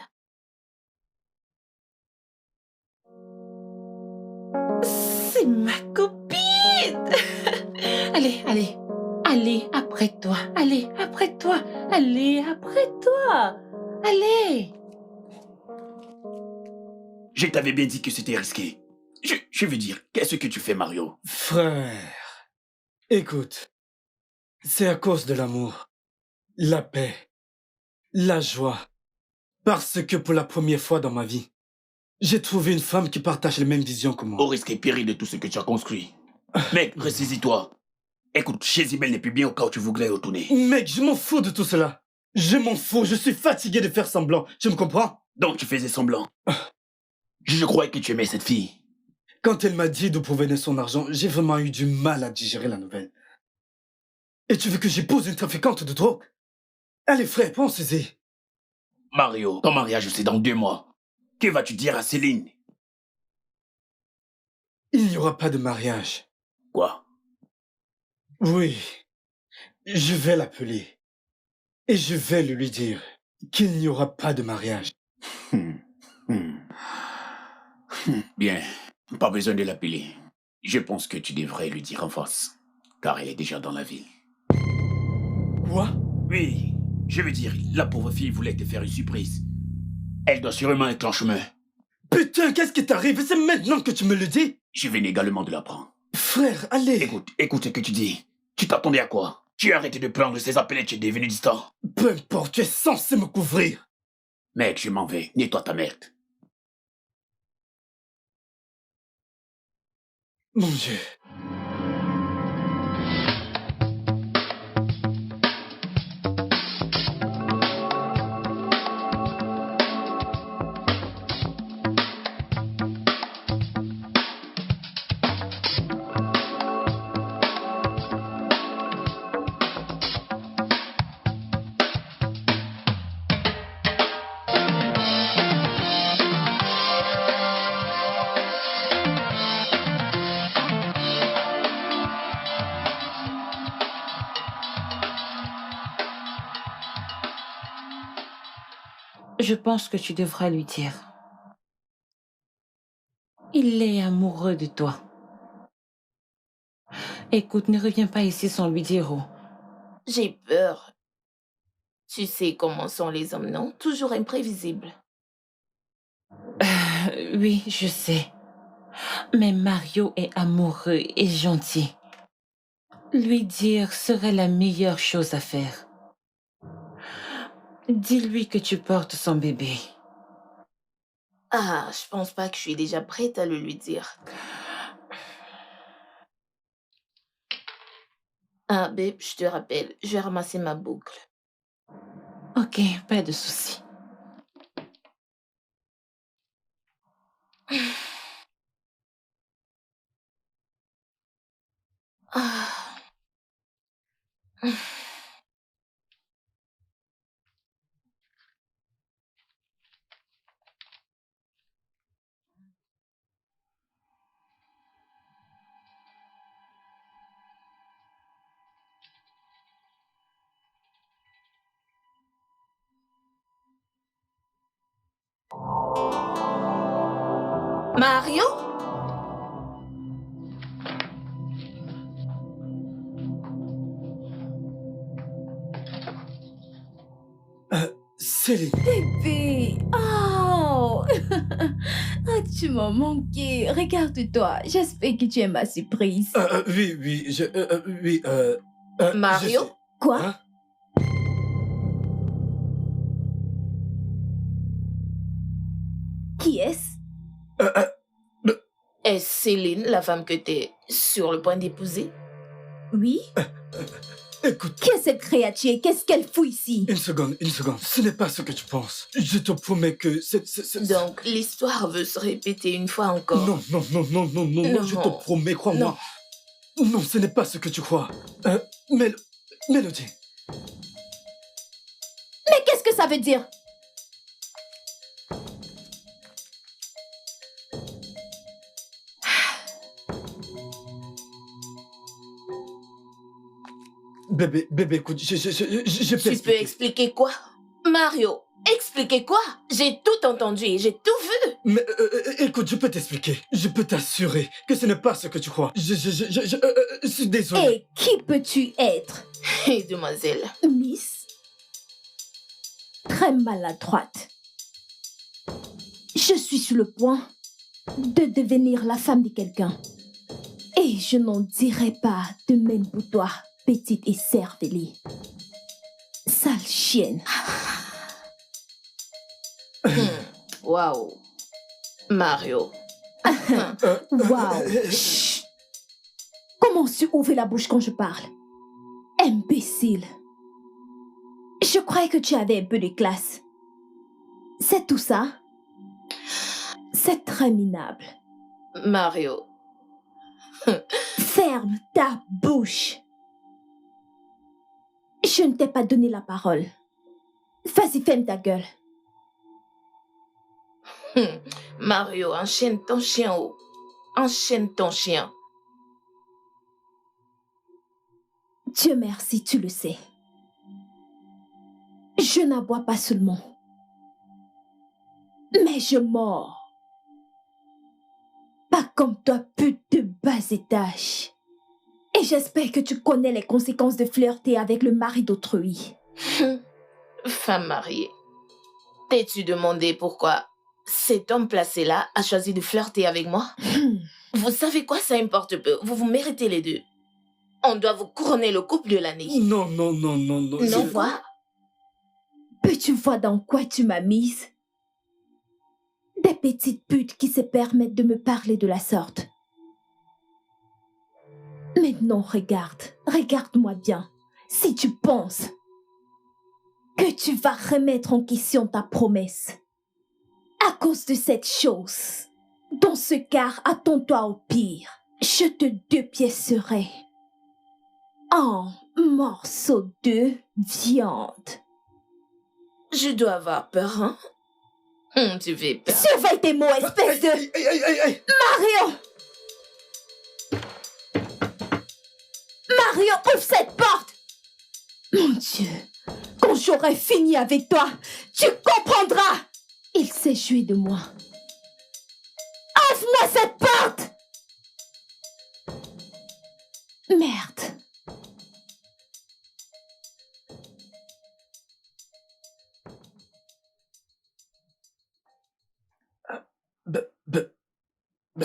C'est ma copine. Allez, allez. Allez, après toi. Allez, après toi. Allez, après toi. Allez. Je t'avais bien dit que c'était risqué. Je veux dire, qu'est-ce que tu fais, Mario? Frère, écoute, c'est à cause de l'amour, la paix, la joie. Parce que pour la première fois dans ma vie, J'ai trouvé une femme qui partage les mêmes visions que moi. Au risque et péril de tout ce que tu as construit. Mec, ressaisis-toi. Écoute, Jezebel n'est plus bien au cas où tu voudrais retourner. Mec, je m'en fous de tout cela. Je m'en fous, je suis fatigué de faire semblant. Tu me comprends? Donc tu faisais semblant. Je croyais que tu aimais cette fille. Quand elle m'a dit d'où provenait son argent, j'ai vraiment eu du mal à digérer la nouvelle. Et tu veux que j'épouse une trafiquante de drogue? Allez frère, pense-y. Mario, ton mariage c'est dans 2 mois. Que vas-tu dire à Céline? Il n'y aura pas de mariage. Quoi? Oui, je vais l'appeler. Et je vais lui dire qu'il n'y aura pas de mariage. Bien, pas besoin de l'appeler. Je pense que tu devrais lui dire en face, car elle est déjà dans la ville. Quoi? Oui, je veux dire, la pauvre fille voulait te faire une surprise. Elle doit sûrement être en chemin. Putain, qu'est-ce qui t'arrive? C'est maintenant que tu me le dis? Je viens également de l'apprendre. Frère, allez. Écoute ce que tu dis. Tu t'attendais à quoi? Tu as arrêté de prendre ces appels et tu es devenu distant. Peu importe, tu es censé me couvrir. Mec, je m'en vais. Nettoie ta merde. Mon Dieu. Je pense que tu devras lui dire. Il est amoureux de toi. Écoute, ne reviens pas ici sans lui dire où. J'ai peur. Tu sais comment sont les hommes, non? Toujours imprévisibles. Oui, je sais. Mais Mario est amoureux et gentil. Lui dire serait la meilleure chose à faire. Dis-lui que tu portes son bébé. Ah, je pense pas que je suis déjà prête à le lui dire. Ah, babe, je te rappelle, je vais ramasser ma boucle. Ok, pas de souci. Ah. Mario? Céline. Bébé, oh! Ah, tu m'as manqué. Regarde-toi. J'espère que tu aimes ma surprise. Oui, oui, oui, Mario? je sais. Quoi? Hein? Qui est-ce? Est-ce Céline, la femme que t'es sur le point d'épouser? Oui? Écoute, Qui est cette créature? Qu'est-ce qu'elle fout ici? une seconde. Ce n'est pas ce que tu penses. Je te promets que Donc, l'histoire veut se répéter une fois encore. Non, Non. je te promets, crois-moi. Non, ce n'est pas ce que tu crois. Mélodie. Mais qu'est-ce que ça veut dire? Bébé, écoute, je peux Tu peux expliquer quoi? Mario, expliquer quoi? J'ai tout entendu et j'ai tout vu. Mais écoute, je peux t'expliquer. Je peux t'assurer que ce n'est pas ce que tu crois. Je suis désolé. Et qui peux-tu être? Hé, demoiselle. Miss? Très maladroite. Je suis sur le point de devenir la femme de quelqu'un. Et je n'en dirai pas de même pour toi, petite et cervelée. Sale chienne. Waouh. Mario. Waouh. Chut. Comment tu ouvres la bouche quand je parle? Imbécile. Je croyais que tu avais un peu de classe. C'est tout ça? C'est très minable. Mario. Ferme ta bouche. Je ne t'ai pas donné la parole. Vas-y, ferme ta gueule. Mario, enchaîne ton chien. Oh. Enchaîne ton chien. Dieu merci, tu le sais. Je n'aboie pas seulement. Mais je mords. Pas comme toi, pute de bas étage. Et j'espère que tu connais les conséquences de flirter avec le mari d'autrui. Femme mariée. T'es-tu demandé pourquoi cet homme placé là a choisi de flirter avec moi? Vous savez quoi, ça importe peu. Vous méritez les deux. On doit vous couronner le couple de l'année. Non. Non, quoi? Peux-tu voir dans quoi tu m'as mise? Des petites putes qui se permettent de me parler de la sorte. Maintenant, regarde-moi bien. Si tu penses que tu vas remettre en question ta promesse à cause de cette chose, dans ce cas, attends-toi au pire. Je te dépiécerai en morceaux de viande. Je dois avoir peur, hein? Tu fais peur. Surveille tes mots, espèce de... Aïe. Mario! Mario, ouvre cette porte! Mon Dieu, quand j'aurai fini avec toi, tu comprendras! Il s'est joué de moi. Ouvre-moi cette porte! Merde.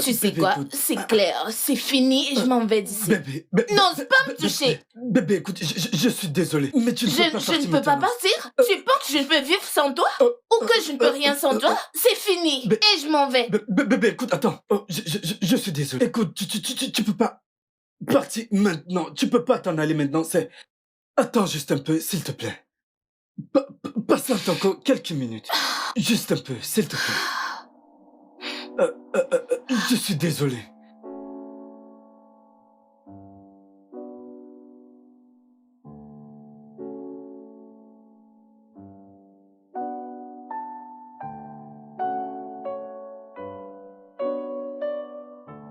Tu sais Bébé, quoi? écoute. C'est clair, c'est fini et je m'en vais d'ici. Bébé, N'ose pas me toucher. Bébé, écoute, je suis désolé, mais tu ne peux pas partir Je ne peux pas maintenant. partir? Tu penses que je ne peux vivre sans toi? Ou que je ne peux rien sans toi? C'est fini et je m'en vais. Bébé, écoute, attends. Oh, je suis désolé. Écoute, tu peux pas partir maintenant. Tu peux pas t'en aller maintenant. C'est... Attends juste un peu, s'il te plaît. Patiente encore quelques minutes. Juste un peu, s'il te plaît. Je suis désolé.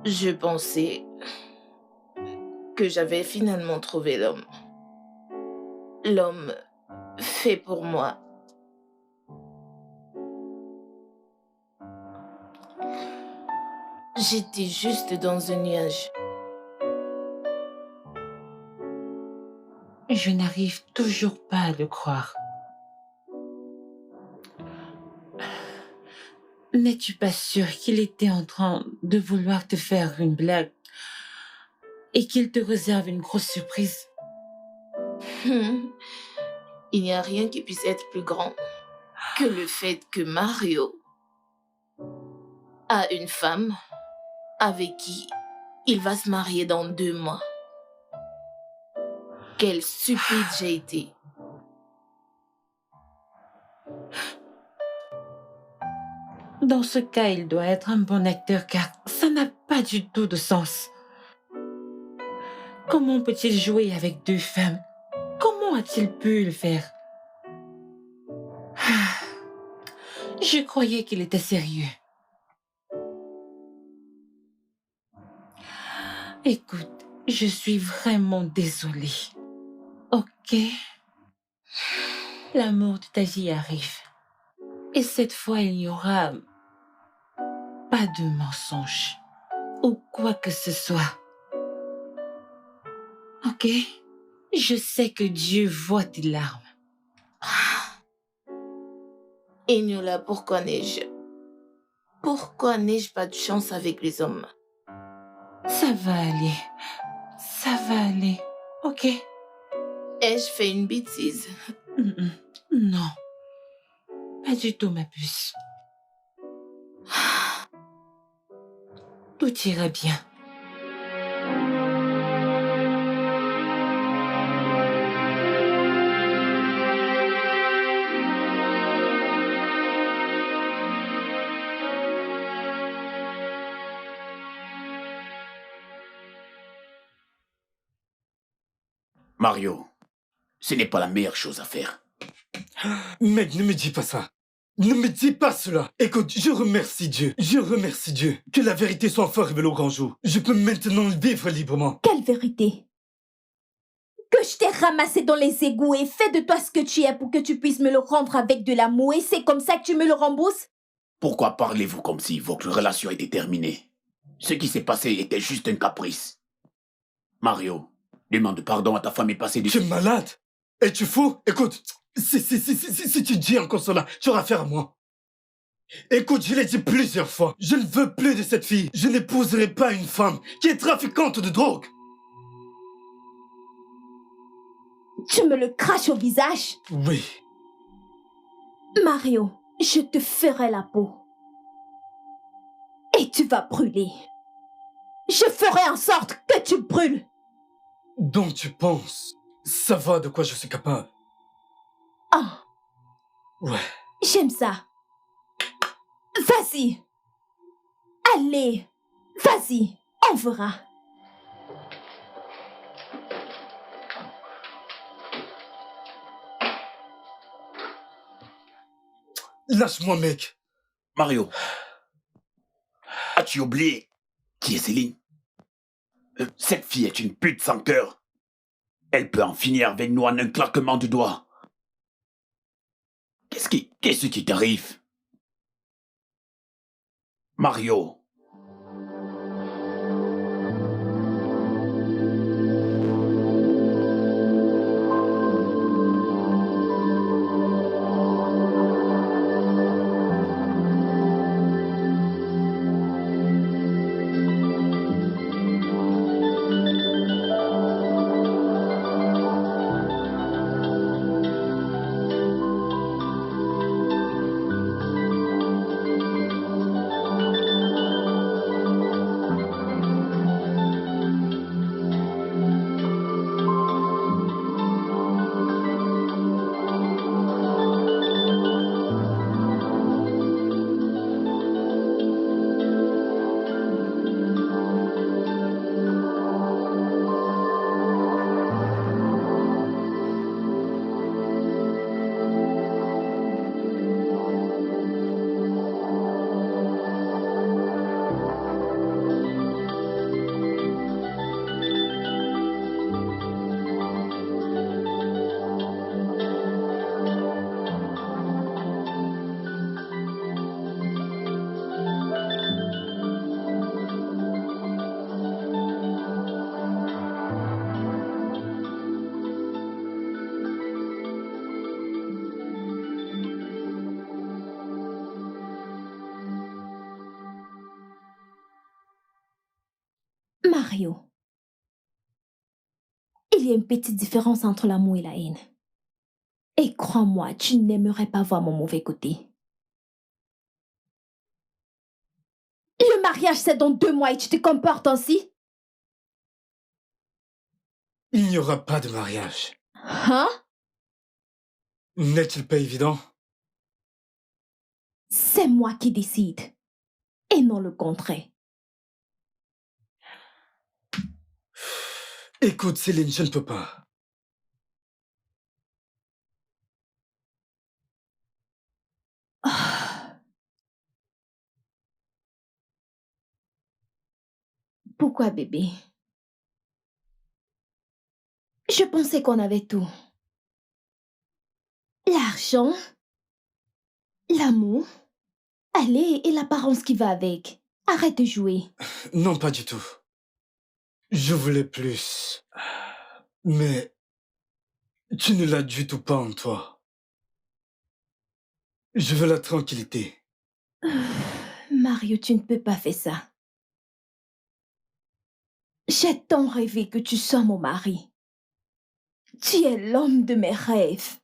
Je pensais que j'avais finalement trouvé l'homme. L'homme fait pour moi. J'étais juste dans un nuage. Je n'arrive toujours pas à le croire. N'es-tu pas sûr qu'il était en train de vouloir te faire une blague et qu'il te réserve une grosse surprise? Il n'y a rien qui puisse être plus grand que le fait que Mario a une femme avec qui il va se marier dans 2 mois. Quelle stupide j'ai été. Dans ce cas, il doit être un bon acteur car ça n'a pas du tout de sens. Comment peut-il jouer avec 2 femmes? Comment a-t-il pu le faire? Je croyais qu'il était sérieux. Écoute, je suis vraiment désolée. Ok? L'amour de ta vie arrive. Et cette fois, il n'y aura pas de mensonge ou quoi que ce soit. Ok? Je sais que Dieu voit tes larmes. Eniola, pourquoi n'ai-je pas de chance avec les hommes? Ça va aller. Ça va aller. Ok? Ai-je fait une bêtise? Non. Pas du tout, ma puce. Tout ira bien. Mario, ce n'est pas la meilleure chose à faire. Mec, ne me dis pas ça. Ne me dis pas cela. Écoute, je remercie Dieu. Je remercie Dieu. Que la vérité soit enfin révélée au grand jour. Je peux maintenant vivre librement. Quelle vérité? Que je t'ai ramassé dans les égouts et fait de toi ce que tu es pour que tu puisses me le rendre avec de l'amour et c'est comme ça que tu me le rembourses? Pourquoi parlez-vous comme si votre relation était terminée? Ce qui s'est passé était juste un caprice. Mario, demande pardon à ta femme et passez du... Tu es malade? Es-tu fou? Écoute, si tu dis encore cela, tu auras affaire à moi. Écoute, je l'ai dit plusieurs fois. Je ne veux plus de cette fille. Je n'épouserai pas une femme qui est trafiquante de drogue. Tu me le craches au visage? Oui. Mario, je te ferai la peau. Et tu vas brûler. Je ferai en sorte que tu brûles. Donc tu penses, ça va de quoi je suis capable? Ah, Ouais. j'aime ça. Vas-y. Allez, vas-y, on verra. Lâche-moi, mec. Mario, as-tu oublié qui est Céline? Cette fille est une pute sans cœur. Elle peut en finir avec nous en un claquement de doigts. Qu'est-ce qui t'arrive? Mario. Mario, il y a une petite différence entre l'amour et la haine. Et crois-moi, tu n'aimerais pas voir mon mauvais côté. Le mariage, c'est dans 2 mois et tu te comportes ainsi? Il n'y aura pas de mariage. Hein? N'est-il pas évident? C'est moi qui décide. Et non le contraire. Écoute, Céline, je ne peux pas. Ah. Pourquoi, bébé? Je pensais qu'on avait tout. L'argent, l'amour, allez, et l'apparence qui va avec. Arrête de jouer. Non, pas du tout. Je voulais plus. Mais tu ne l'as du tout pas en toi. Je veux la tranquillité. Mario, tu ne peux pas faire ça. J'ai tant rêvé que tu sois mon mari. Tu es l'homme de mes rêves.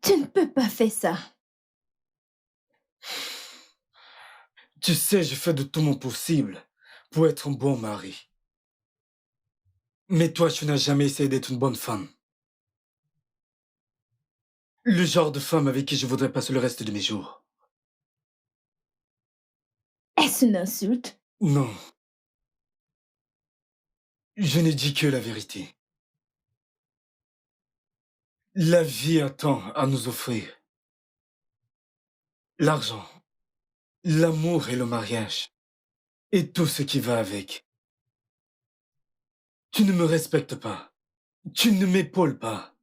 Tu ne peux pas faire ça. Tu sais, je fais de tout mon possible pour être un bon mari. Mais toi, tu n'as jamais essayé d'être une bonne femme. Le genre de femme avec qui je voudrais passer le reste de mes jours. Est-ce une insulte? Non, je ne dis que la vérité. La vie a tant à nous offrir. L'argent, l'amour et le mariage. Et tout ce qui va avec. Tu ne me respectes pas. Tu ne m'épaules pas.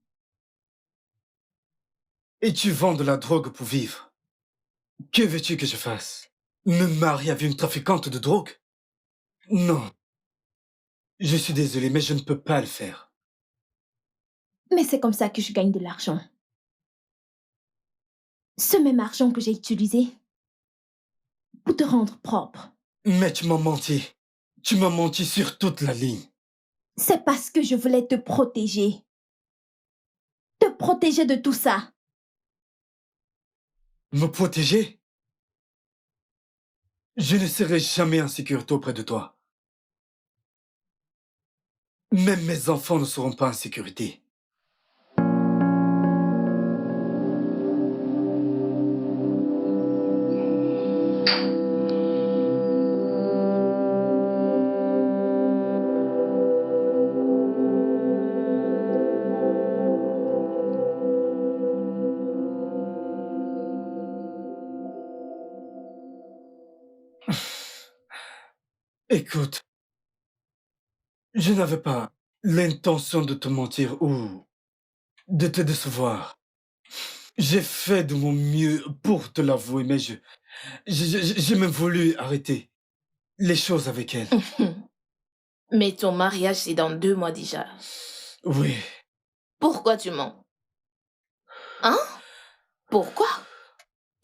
Et tu vends de la drogue pour vivre. Que veux-tu que je fasse? Me marier avec une trafiquante de drogue? Non. Je suis désolé, mais je ne peux pas le faire. Mais c'est comme ça que je gagne de l'argent. Ce même argent que j'ai utilisé pour te rendre propre. Mais tu m'as menti. Tu m'as menti sur toute la ligne. C'est parce que je voulais te protéger. Te protéger de tout ça. Me protéger? Je ne serai jamais en sécurité auprès de toi. Même mes enfants ne seront pas en sécurité. Écoute, je n'avais pas l'intention de te mentir ou de te décevoir. J'ai fait de mon mieux pour te l'avouer, mais j'ai même voulu arrêter les choses avec elle. Mais ton mariage, c'est dans 2 mois déjà. Oui, Pourquoi tu mens? Hein? Pourquoi?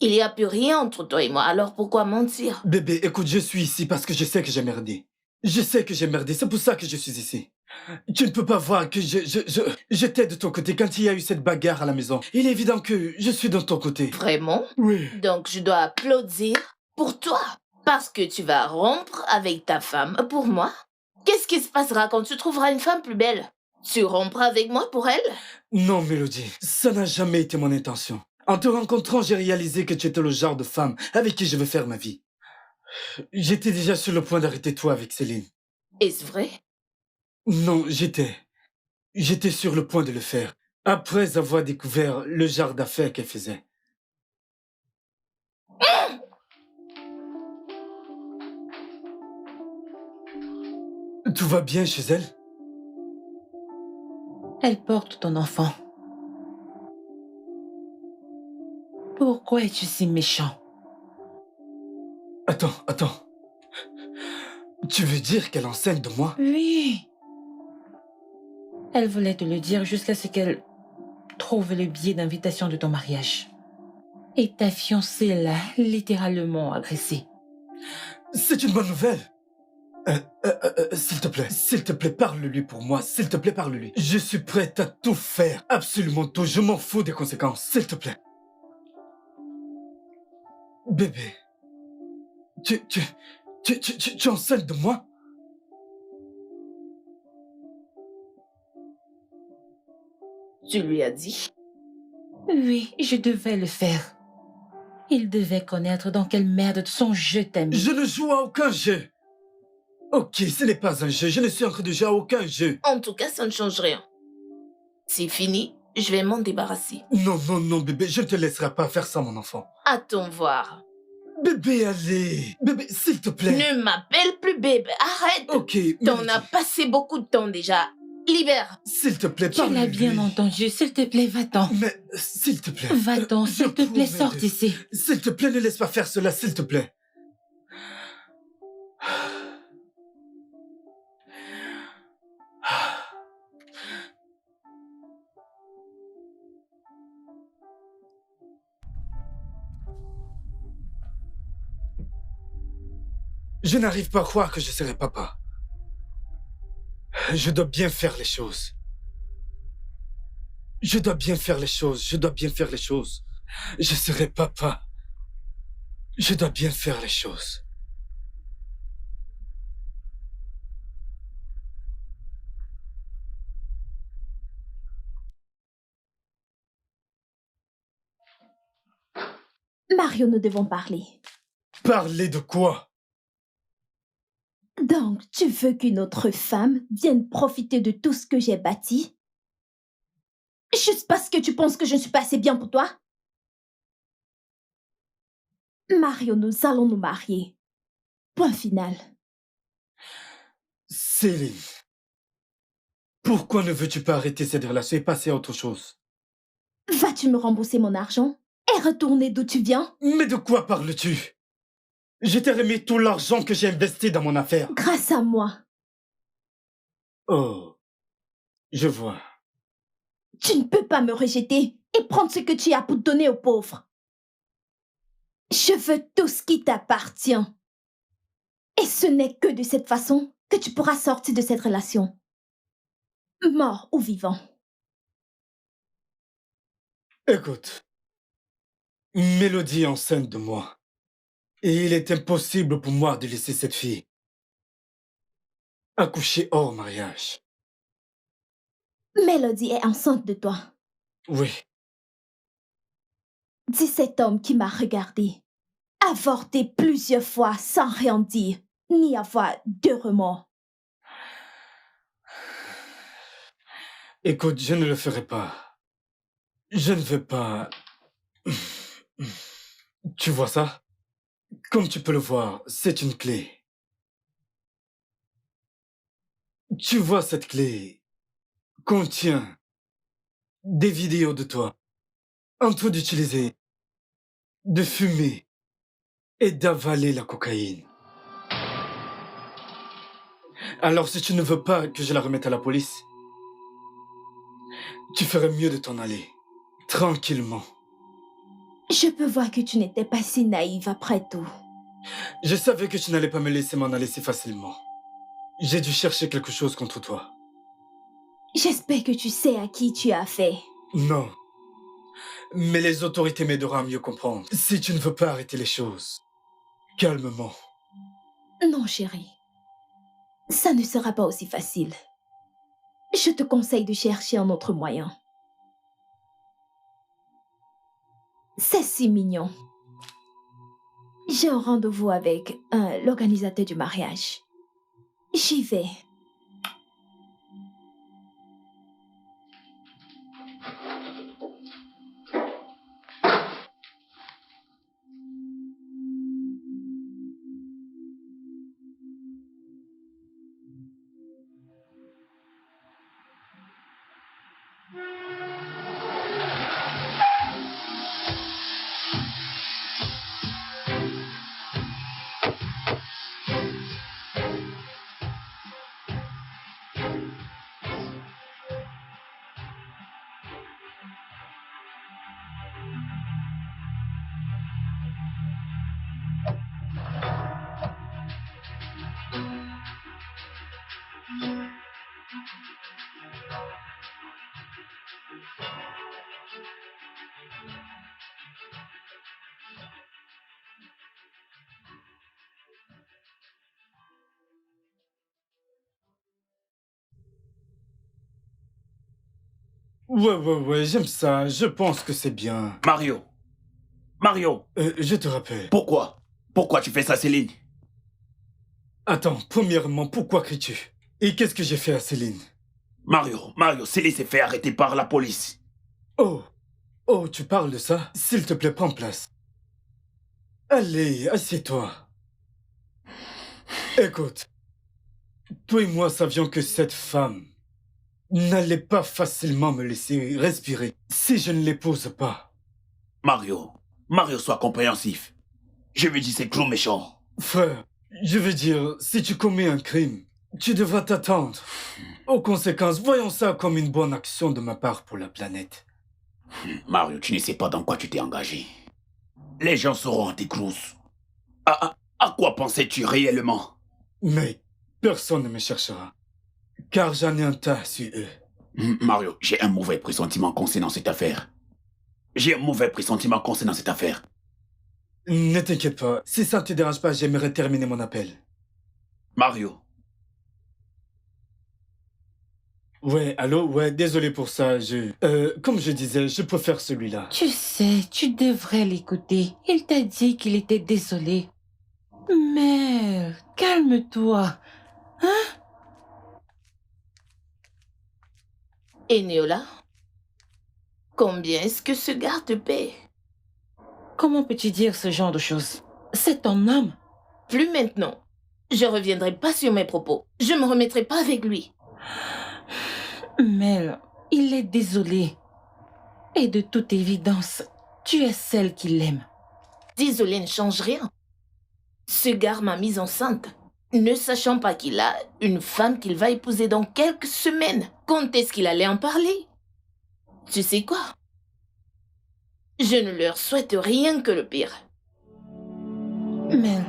Il n'y a plus rien entre toi et moi, alors pourquoi mentir? bébé, écoute, je suis ici parce que je sais que j'ai merdé. Je sais que j'ai merdé, c'est pour ça que je suis ici. Tu ne peux pas voir que j'étais de ton côté quand il y a eu cette bagarre à la maison. Il est évident que je suis de ton côté. Vraiment? Oui. Donc je dois applaudir pour toi. Parce que tu vas rompre avec ta femme pour moi. Qu'est-ce qui se passera quand tu trouveras une femme plus belle? Tu rompras avec moi pour elle? Non, Mélodie, ça n'a jamais été mon intention. En te rencontrant, j'ai réalisé que tu étais le genre de femme avec qui je veux faire ma vie. J'étais déjà sur le point d'arrêter toi avec Céline. Est-ce vrai? Non, j'étais sur le point de le faire, après avoir découvert le genre d'affaires qu'elle faisait. Tout va bien chez elle? Elle porte ton enfant. Pourquoi es-tu si méchant? Attends. Tu veux dire qu'elle enseigne de moi? Oui. Elle voulait te le dire jusqu'à ce qu'elle trouve le billet d'invitation de ton mariage. Et ta fiancée l'a littéralement agressée. C'est une bonne nouvelle. S'il te plaît, parle-lui pour moi, s'il te plaît, parle-lui. Je suis prête à tout faire, absolument tout, je m'en fous des conséquences, s'il te plaît. Bébé, tu enseignes de moi? Tu lui as dit? Oui, je devais le faire. Il devait connaître dans quelle merde son jeu t'a mis. Je ne joue à aucun jeu. Ok, ce n'est pas un jeu, je ne suis en train de jouer à aucun jeu. En tout cas, ça ne change rien. C'est fini, je vais m'en débarrasser. Non, bébé, je ne te laisserai pas faire ça, mon enfant. Attends voir. Bébé, allez. Bébé, s'il te plaît. Ne m'appelle plus bébé, arrête. Ok, T'en Mélodie, as passé beaucoup de temps déjà. Libère. s'il te plaît, Tu l'as parle-lui. bien entendu, s'il te plaît, va-t'en. Mais, s'il te plaît. Va-t'en, je s'il te plaît, promets sors de- d'ici. S'il te plaît, ne laisse pas faire cela, s'il te plaît. Je n'arrive pas à croire que je serai papa. Je dois bien faire les choses. Je dois bien faire les choses. Je serai papa. Je dois bien faire les choses. Mario, nous devons parler. Parler de quoi? Donc, tu veux qu'une autre femme vienne profiter de tout ce que j'ai bâti? Juste parce que tu penses que je ne suis pas assez bien pour toi? Mario, nous allons nous marier. Point final. Céline, pourquoi ne veux-tu pas arrêter cette relation et passer à autre chose? Vas-tu me rembourser mon argent et retourner d'où tu viens? Mais de quoi parles-tu? Je t'ai remis tout l'argent que j'ai investi dans mon affaire. Grâce à moi. Oh, je vois. Tu ne peux pas me rejeter et prendre ce que tu as pour donner aux pauvres. Je veux tout ce qui t'appartient. Et ce n'est que de cette façon que tu pourras sortir de cette relation. Mort ou vivant. Écoute, Mélodie est enceinte de moi. Et il est impossible pour moi de laisser cette fille accoucher hors mariage. Mélodie est enceinte de toi. Oui, Dis cet homme qui m'a regardé, avorté plusieurs fois sans rien dire, ni avoir de remords. écoute, je ne le ferai pas. Je ne veux pas... Tu vois ça? Comme tu peux le voir, c'est une clé. Tu vois, cette clé contient des vidéos de toi en train d'utiliser, de fumer et d'avaler la cocaïne. Alors si tu ne veux pas que je la remette à la police, tu ferais mieux de t'en aller, tranquillement. Je peux voir que tu n'étais pas si naïve après tout. Je savais que tu n'allais pas me laisser m'en aller si facilement. J'ai dû chercher quelque chose contre toi. J'espère que tu sais à qui tu as affaire. Non. Mais les autorités m'aideront à mieux comprendre. Si tu ne veux pas arrêter les choses, calmement. Non, chérie. Ça ne sera pas aussi facile. Je te conseille de chercher un autre moyen. C'est si mignon. J'ai un rendez-vous avec l'organisateur du mariage. J'y vais. Ouais, j'aime ça. Je pense que c'est bien. Mario, Mario, Je te rappelle. pourquoi? Pourquoi tu fais ça, Céline? Attends, premièrement, pourquoi cries-tu? Et qu'est-ce que j'ai fait à Céline? Mario, Céline s'est fait arrêter par la police. Oh, tu parles de ça? S'il te plaît, prends place. Allez, assieds-toi. Écoute, toi et moi savions que cette femme n'allait pas facilement me laisser respirer si je ne l'épouse pas. Mario, sois compréhensif. Je lui dis c'est gros méchant. Frère, je veux dire, si tu commets un crime, tu devras t'attendre aux conséquences. Voyons ça comme une bonne action de ma part pour la planète. Mario, tu ne sais pas dans quoi tu t'es engagé. Les gens sauront tes crouses. À quoi pensais-tu réellement? Mais personne ne me cherchera, car j'en ai un tas sur eux. Mario, j'ai un mauvais pressentiment concernant cette affaire. Ne t'inquiète pas, si ça ne te dérange pas, j'aimerais terminer mon appel. Mario. Ouais, allô? Ouais, désolé pour ça. Comme je disais, je préfère celui-là. Tu sais, tu devrais l'écouter. Il t'a dit qu'il était désolé. Mais calme-toi. Et Neola, combien est-ce que ce gars te paie? Comment peux-tu dire ce genre de choses? C'est ton homme. Plus maintenant. Je reviendrai pas sur mes propos. Je me remettrai pas avec lui. Mel, il est désolé. Et de toute évidence, tu es celle qui l'aime. Désolé ne change rien. Ce gars m'a mise enceinte, ne sachant pas qu'il a une femme qu'il va épouser dans quelques semaines. Quand est-ce qu'il allait en parler? Tu sais quoi? Je ne leur souhaite rien que le pire. Mel,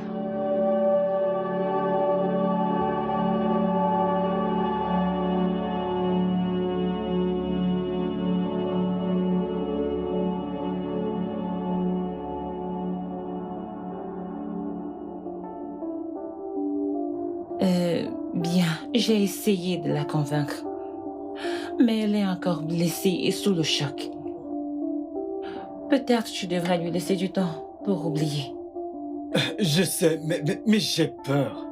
bien, j'ai essayé de la convaincre. Mais elle est encore blessée et sous le choc. Peut-être tu devrais lui laisser du temps pour oublier. Je sais, mais j'ai peur.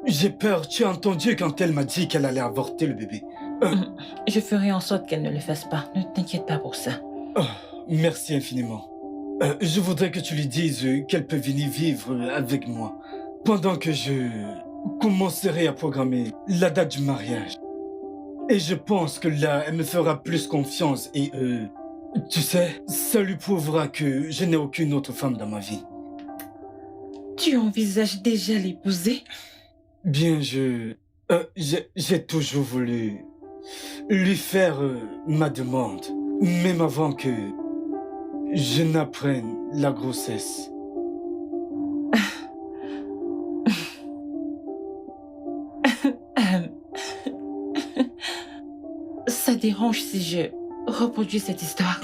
J'ai peur. Tu as entendu quand elle m'a dit qu'elle allait avorter le bébé. Je ferai en sorte qu'elle ne le fasse pas. Ne t'inquiète pas pour ça. Oh, merci infiniment. Je voudrais que tu lui dises qu'elle peut venir vivre avec moi pendant que je commencerai à programmer la date du mariage. Et je pense que là, elle me fera plus confiance et tu sais, ça lui prouvera que je n'ai aucune autre femme dans ma vie. Tu envisages déjà l'épouser? Bien, j'ai toujours voulu lui faire ma demande, même avant que je n'apprenne la grossesse. Ça dérange si je reproduis cette histoire?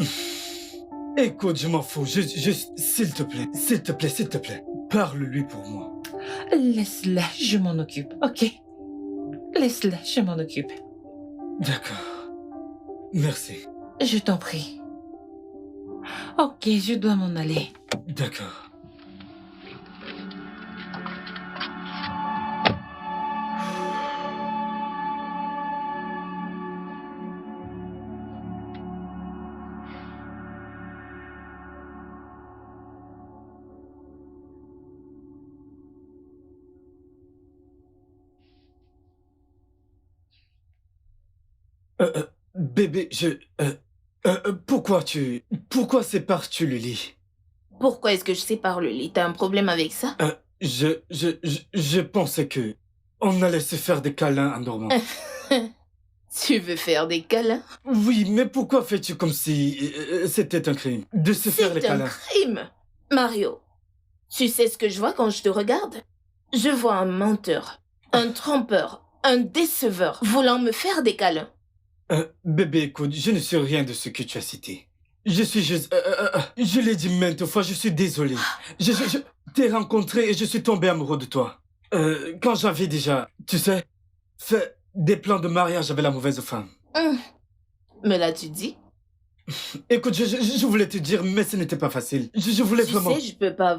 Écoute, je m'en fous. Juste, s'il te plaît, s'il te plaît, s'il te plaît, parle-lui pour moi. Laisse-la, je m'en occupe, ok? Laisse-la, je m'en occupe. D'accord. Merci. Je t'en prie. Ok, je dois m'en aller. D'accord. Bébé, pourquoi sépares-tu le lit? Pourquoi est-ce que je sépare le lit? T'as un problème avec ça? Je pensais que on allait se faire des câlins en dormant. Tu veux faire des câlins? Oui, mais pourquoi fais-tu comme si c'était un crime de se faire les C'est un câlins? crime! Mario, tu sais ce que je vois quand je te regarde? Je vois un menteur, un trompeur, un déceveur voulant me faire des câlins. Bébé, écoute, je ne sais rien de ce que tu as cité. Je suis juste... je l'ai dit maintes fois, je suis désolé. Je t'ai rencontré et je suis tombé amoureux de toi. Quand j'avais déjà, tu sais, fait des plans de mariage avec la mauvaise femme. Me l'as-tu dit? Écoute, je voulais te dire, mais ce n'était pas facile. Je voulais Tu vraiment... sais, je peux pas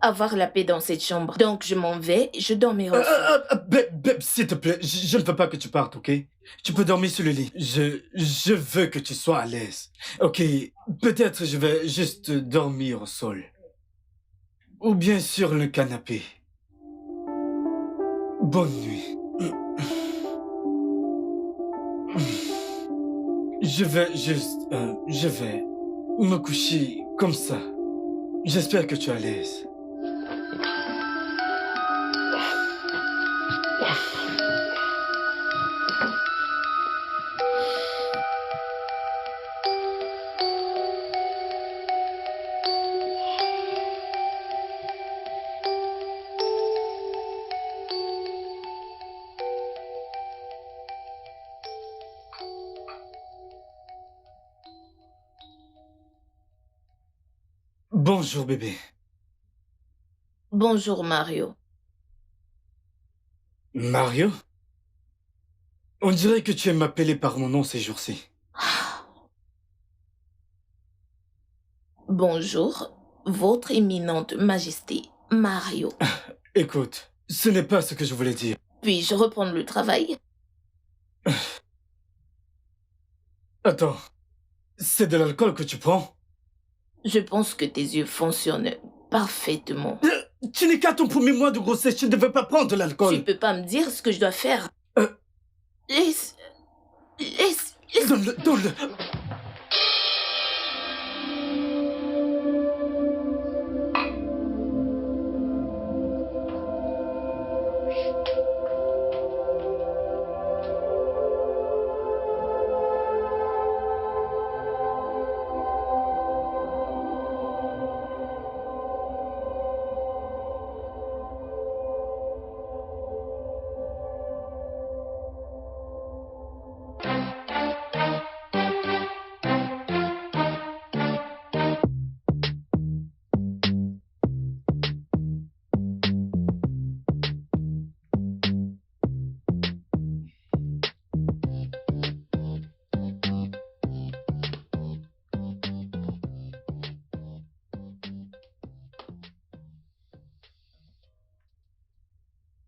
avoir la paix dans cette chambre. Donc je m'en vais, je dormirai au sol. Bébé, s'il te plaît, je ne veux pas que tu partes, ok? Tu peux dormir sur le lit. Je veux que tu sois à l'aise. Ok, peut-être je vais juste dormir au sol. Ou bien sur le canapé. Bonne nuit. Je vais me coucher comme ça. J'espère que tu es à l'aise. Bonjour bébé. Bonjour Mario. Mario? On dirait que tu aimes m'appeler par mon nom ces jours-ci. Bonjour, votre éminente majesté, Mario. Écoute, ce n'est pas ce que je voulais dire. Puis-je reprendre le travail? Attends, c'est de l'alcool que tu prends? Je pense que tes yeux fonctionnent parfaitement. Tu n'es qu'à ton premier mois de grossesse, tu ne devais pas prendre de Tu l'alcool. peux pas me dire ce que je dois faire. Euh. Laisse... Donne-le, donne-le.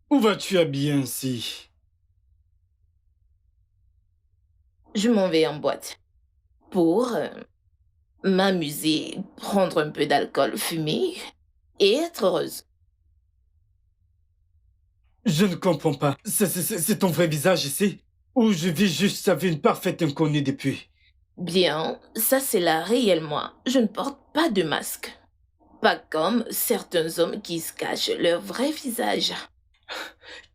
Où vas-tu habiller ainsi? Je m'en vais en boîte. Pour m'amuser, prendre un peu d'alcool, fumer et être heureuse. Je ne comprends pas. C'est ton vrai visage ici? Ou je vis juste sa vie une parfaite inconnue depuis? Bien, ça c'est la réelle moi. Je ne porte pas de masque. Pas comme certains hommes qui se cachent leur vrai visage.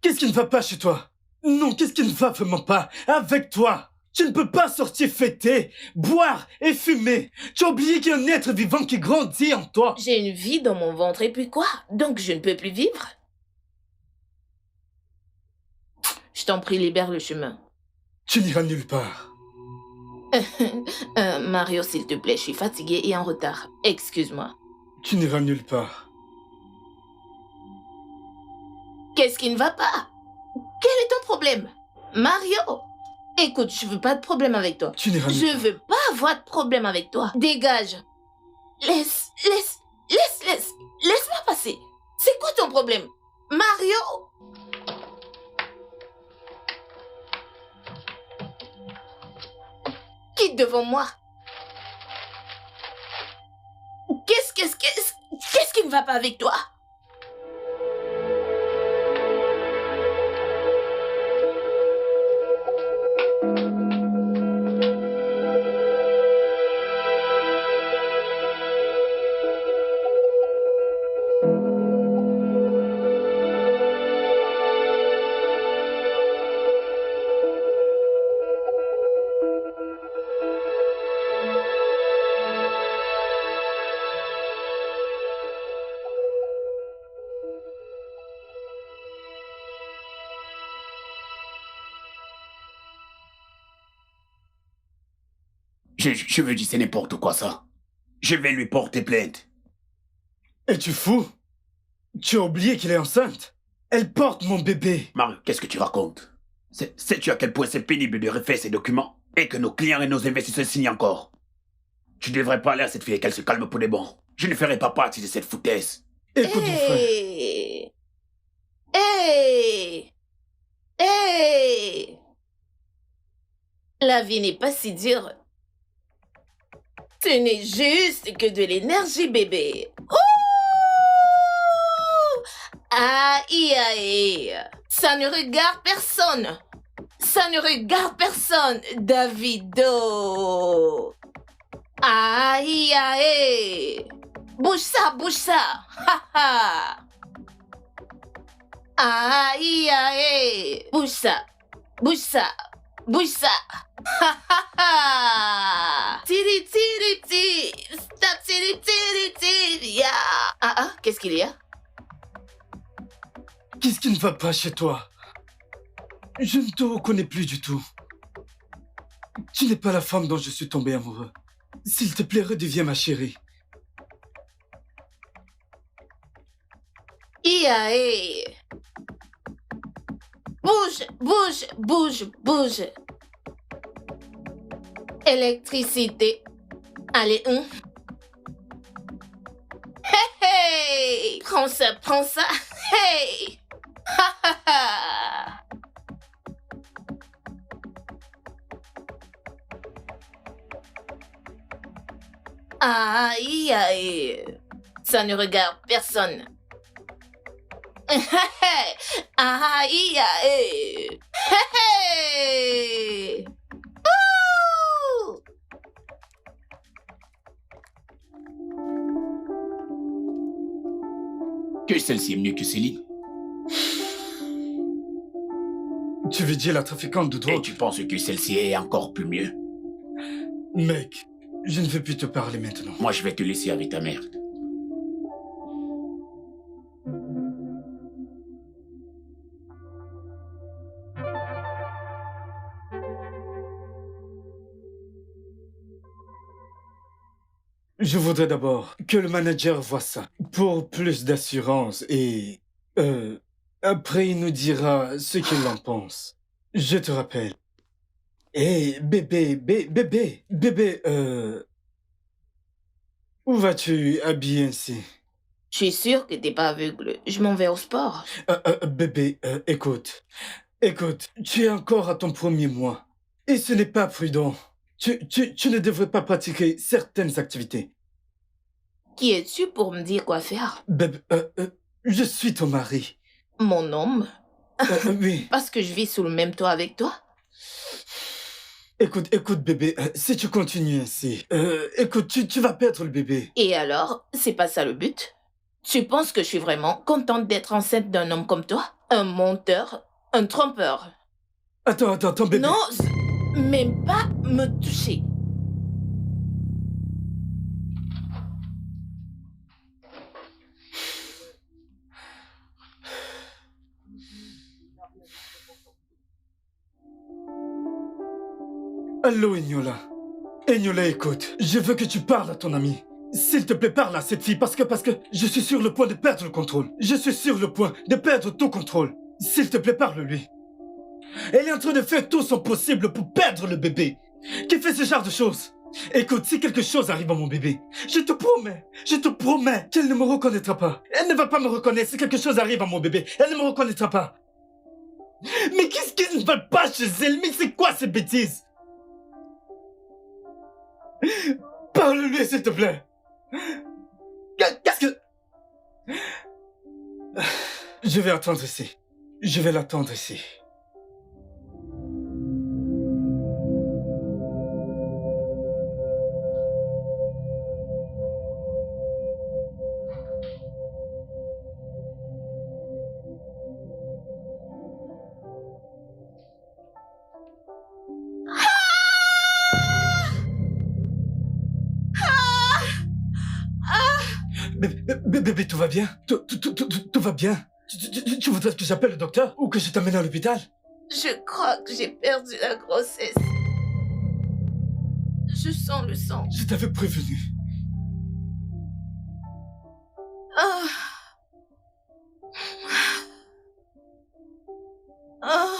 Qu'est-ce qui ne va pas chez toi? Non, qu'est-ce qui ne va vraiment pas avec toi? Tu ne peux pas sortir fêter, boire et fumer. Tu as oublié qu'il y a un être vivant qui grandit en toi. J'ai une vie dans mon ventre et puis quoi? Donc je ne peux plus vivre? Je t'en prie, libère le chemin. Tu n'iras nulle part. Mario, s'il te plaît, je suis fatiguée et en retard. Excuse-moi. Tu n'iras nulle part. Qu'est-ce qui ne va pas? Quel est ton problème? Mario! Écoute, je veux pas de problème avec toi. Tu n'iras nulle Je part. veux pas avoir de problème avec toi. Dégage. Laisse-moi passer. C'est quoi ton problème? Mario! Quitte devant moi. Qu'est-ce qui ne va pas avec toi? Je veux dire, c'est n'importe quoi ça. Je vais lui porter plainte. Es-tu fou? Tu as oublié qu'elle est enceinte? Elle porte mon bébé. Mario, qu'est-ce que tu racontes? Sais-tu à quel point c'est pénible de refaire ces documents et que nos clients et nos investisseurs signent encore? Tu devrais parler à cette fille et qu'elle se calme pour des bons. Je ne ferai pas partie de cette foutaise. Écoute mon frère. Hey! La vie n'est pas si dure. Ce n'est juste que de l'énergie, bébé. Ouh! Aïe, aïe. Ça ne regarde personne. Ça ne regarde personne, Davido. Aïe, aïe. Bouge ça, bouge ça. Ha, ha. Aïe, aïe. Bouge ça, bouge ça, bouge ça. Ha, ha, ha. Tiri, tiri, tiri. Stop, tiri, tiri, tiri. Ya. Ah, qu'est-ce qu'il y a? Qu'est-ce qui ne va pas chez toi? Je ne te reconnais plus du tout. Tu n'es pas la femme dont je suis tombé amoureux. S'il te plaît, redeviens ma chérie. Iae. Bouge, bouge, bouge, bouge. Électricité. Allez, Hey! Prends ça, prends ça. Hey! Ha ha ha! Aïe, aïe. Ça ne regarde personne. Aïe, aïe. Hey! Ouh! Que celle-ci est mieux que Céline. Tu veux dire la trafiquante de Et drogue? tu penses que celle-ci est encore plus mieux? Mec, je ne veux plus te parler maintenant. Moi, je vais te laisser avec ta mère. Je voudrais d'abord que le manager voie ça pour plus d'assurance et... après, il nous dira ce qu'il en pense. Je te rappelle. Hé, bébé, où vas-tu habillé ainsi? Je suis sûre que t'es pas aveugle. Je m'en vais au sport. Bébé, écoute, tu es encore à ton premier mois. Et ce n'est pas prudent. Tu ne devrais pas pratiquer certaines activités. Qui es-tu pour me dire quoi faire? Bébé, je suis ton mari. Mon homme? Oui. Parce que je vis sous le même toit avec toi? Écoute, bébé, si tu continues ainsi, écoute, tu vas perdre le bébé. Et alors, c'est pas ça le but? Tu penses que je suis vraiment contente d'être enceinte d'un homme comme toi? Un menteur? Un trompeur? Attends, bébé. Non, même pas me toucher. Allô, Egnola. Egnola, écoute, je veux que tu parles à ton ami. S'il te plaît, parle à cette fille parce que je suis sur le point de perdre le contrôle. Je suis sur le point de perdre tout contrôle. S'il te plaît, parle-lui. Elle est en train de faire tout son possible pour perdre le bébé. Qui fait ce genre de choses? Écoute, si quelque chose arrive à mon bébé, je te promets qu'elle ne me reconnaîtra pas. Elle ne va pas me reconnaître si quelque chose arrive à mon bébé. Elle ne me reconnaîtra pas. Mais qu'est-ce qui ne va pas chez elle? Mais c'est quoi ces bêtises? Parle-lui, s'il te plaît. Qu'est-ce que... Je vais attendre ici. Je vais l'attendre ici. Bébé, tout va bien? Tout va bien? Tu voudrais que j'appelle le docteur ou que je t'amène à l'hôpital? Je crois que j'ai perdu la grossesse. Je sens le sang. Je t'avais prévenu. Ah. Ah.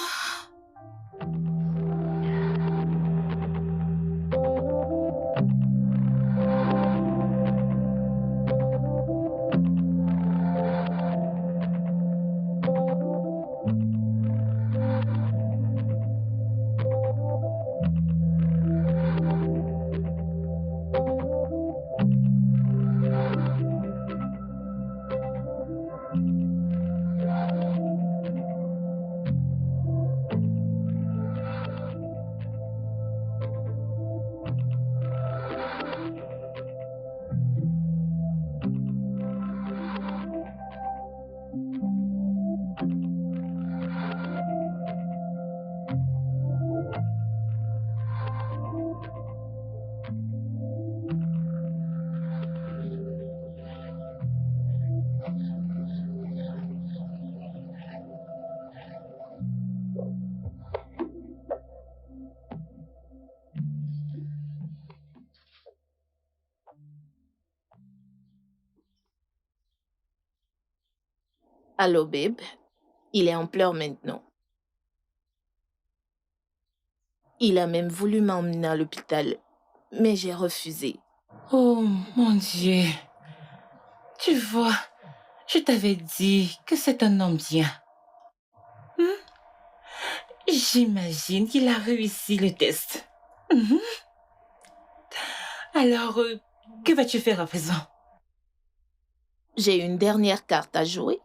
Allô, babe. Il est en pleurs maintenant. Il a même voulu m'emmener à l'hôpital, mais j'ai refusé. Oh mon Dieu. Tu vois, je t'avais dit que c'est un homme bien. J'imagine qu'il a réussi le test. Mhm. Alors, que vas-tu faire à présent? J'ai une dernière carte à jouer.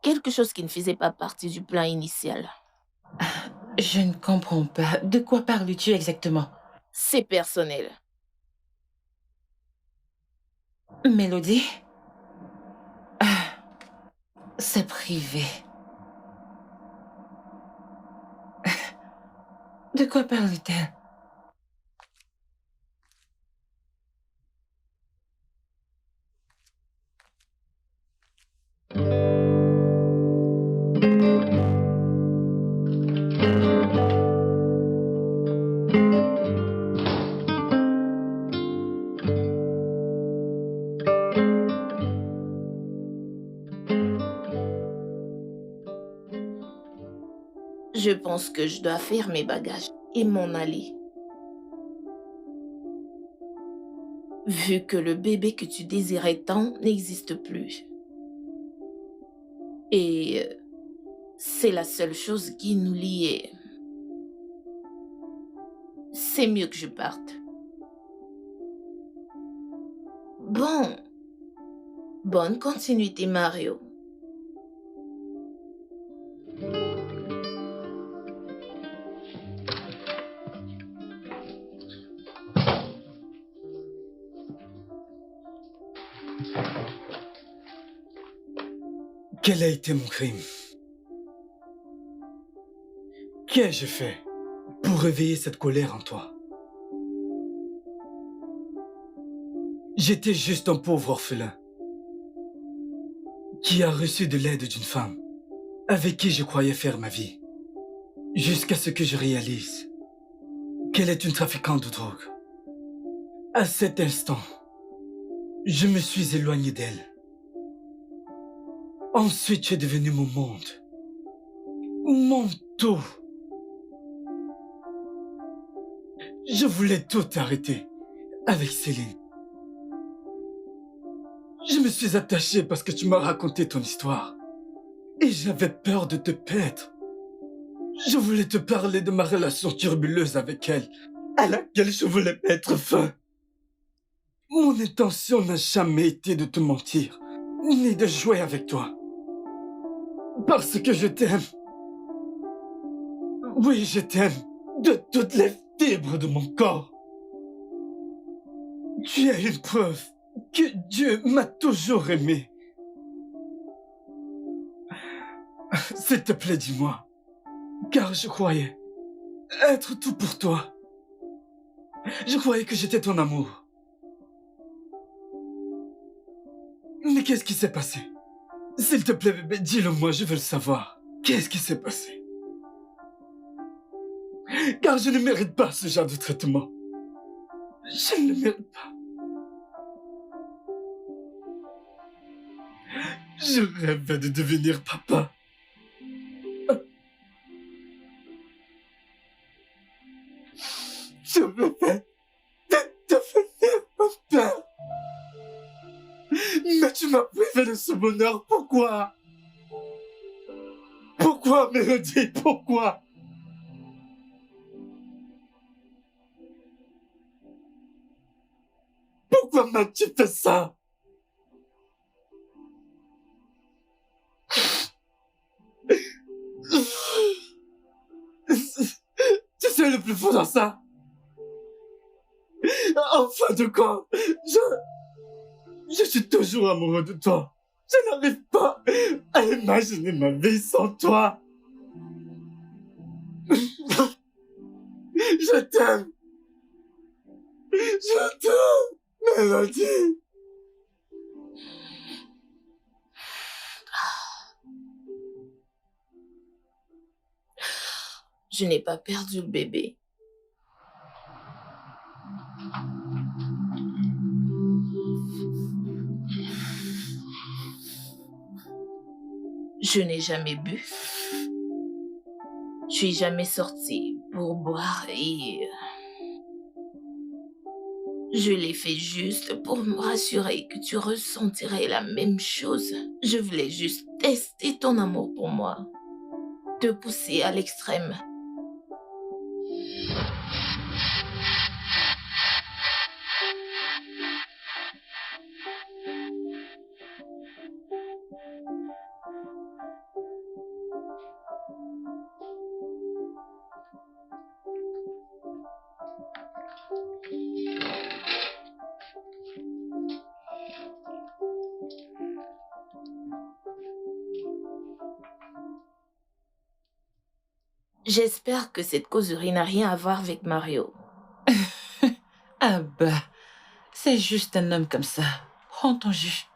Quelque chose qui ne faisait pas partie du plan initial. Je ne comprends pas. De quoi parles-tu exactement? C'est personnel. Mélodie? C'est privé. De quoi parle-t-elle? Je pense que je dois faire mes bagages et m'en aller. Vu que le bébé que tu désirais tant n'existe plus. Et c'est la seule chose qui nous liait. C'est mieux que je parte. Bon. Bonne continuité, Mario. Quel a été mon crime? Qu'ai-je fait pour réveiller cette colère en toi? J'étais juste un pauvre orphelin qui a reçu de l'aide d'une femme avec qui je croyais faire ma vie, jusqu'à ce que je réalise qu'elle est une trafiquante de drogue. À cet instant, je me suis éloigné d'elle. Ensuite, tu es devenu mon monde, mon tout. Je voulais tout arrêter avec Céline. Je me suis attaché parce que tu m'as raconté ton histoire. Et j'avais peur de te perdre. Je voulais te parler de ma relation turbuleuse avec elle, à laquelle je voulais mettre fin. Mon intention n'a jamais été de te mentir, ni de jouer avec toi. Parce que je t'aime. Oui, je t'aime de toutes les fibres de mon corps. Tu es une preuve que Dieu m'a toujours aimé. S'il te plaît, dis-moi, car je croyais être tout pour toi. Je croyais que j'étais ton amour. Mais qu'est-ce qui s'est passé? S'il te plaît, bébé, dis-le-moi, je veux le savoir. Qu'est-ce qui s'est passé? Car je ne mérite pas ce genre de traitement. Je ne le mérite pas. Je rêvais de devenir papa. Je rêvais de devenir papa. Mais tu m'as privé de ce bonheur. Pourquoi? Pourquoi, Mélodie? Pourquoi? Pourquoi m'as-tu fait ça? Tu sais le plus fou dans ça? En fin de compte, je suis toujours amoureux de toi. Je n'arrive pas à imaginer ma vie sans toi. Je t'aime. Je t'aime, Mélodie. Je n'ai pas perdu le bébé. Je n'ai jamais bu. Je suis jamais sortie pour boire et je l'ai fait juste pour me rassurer que tu ressentirais la même chose. Je voulais juste tester ton amour pour moi, te pousser à l'extrême. J'espère que cette causerie n'a rien à voir avec Mario. Ah bah, c'est juste un homme comme ça. Prends ton jus.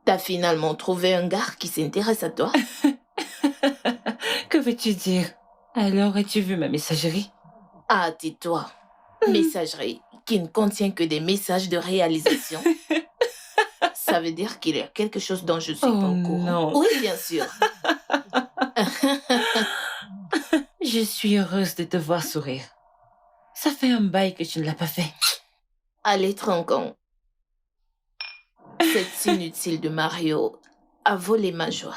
T'as finalement trouvé un gars qui s'intéresse à toi? Que veux-tu dire? Alors, as-tu vu ma messagerie? Ah, tais-toi. Messagerie qui ne contient que des messages de réalisation. Ça veut dire qu'il y a quelque chose dont je suis Oh pas au courant. non. Oui, bien sûr. Je suis heureuse de te voir sourire. Ça fait un bail que tu ne l'as pas fait. Allez, tronçon. Cet inutile de Mario a volé ma joie.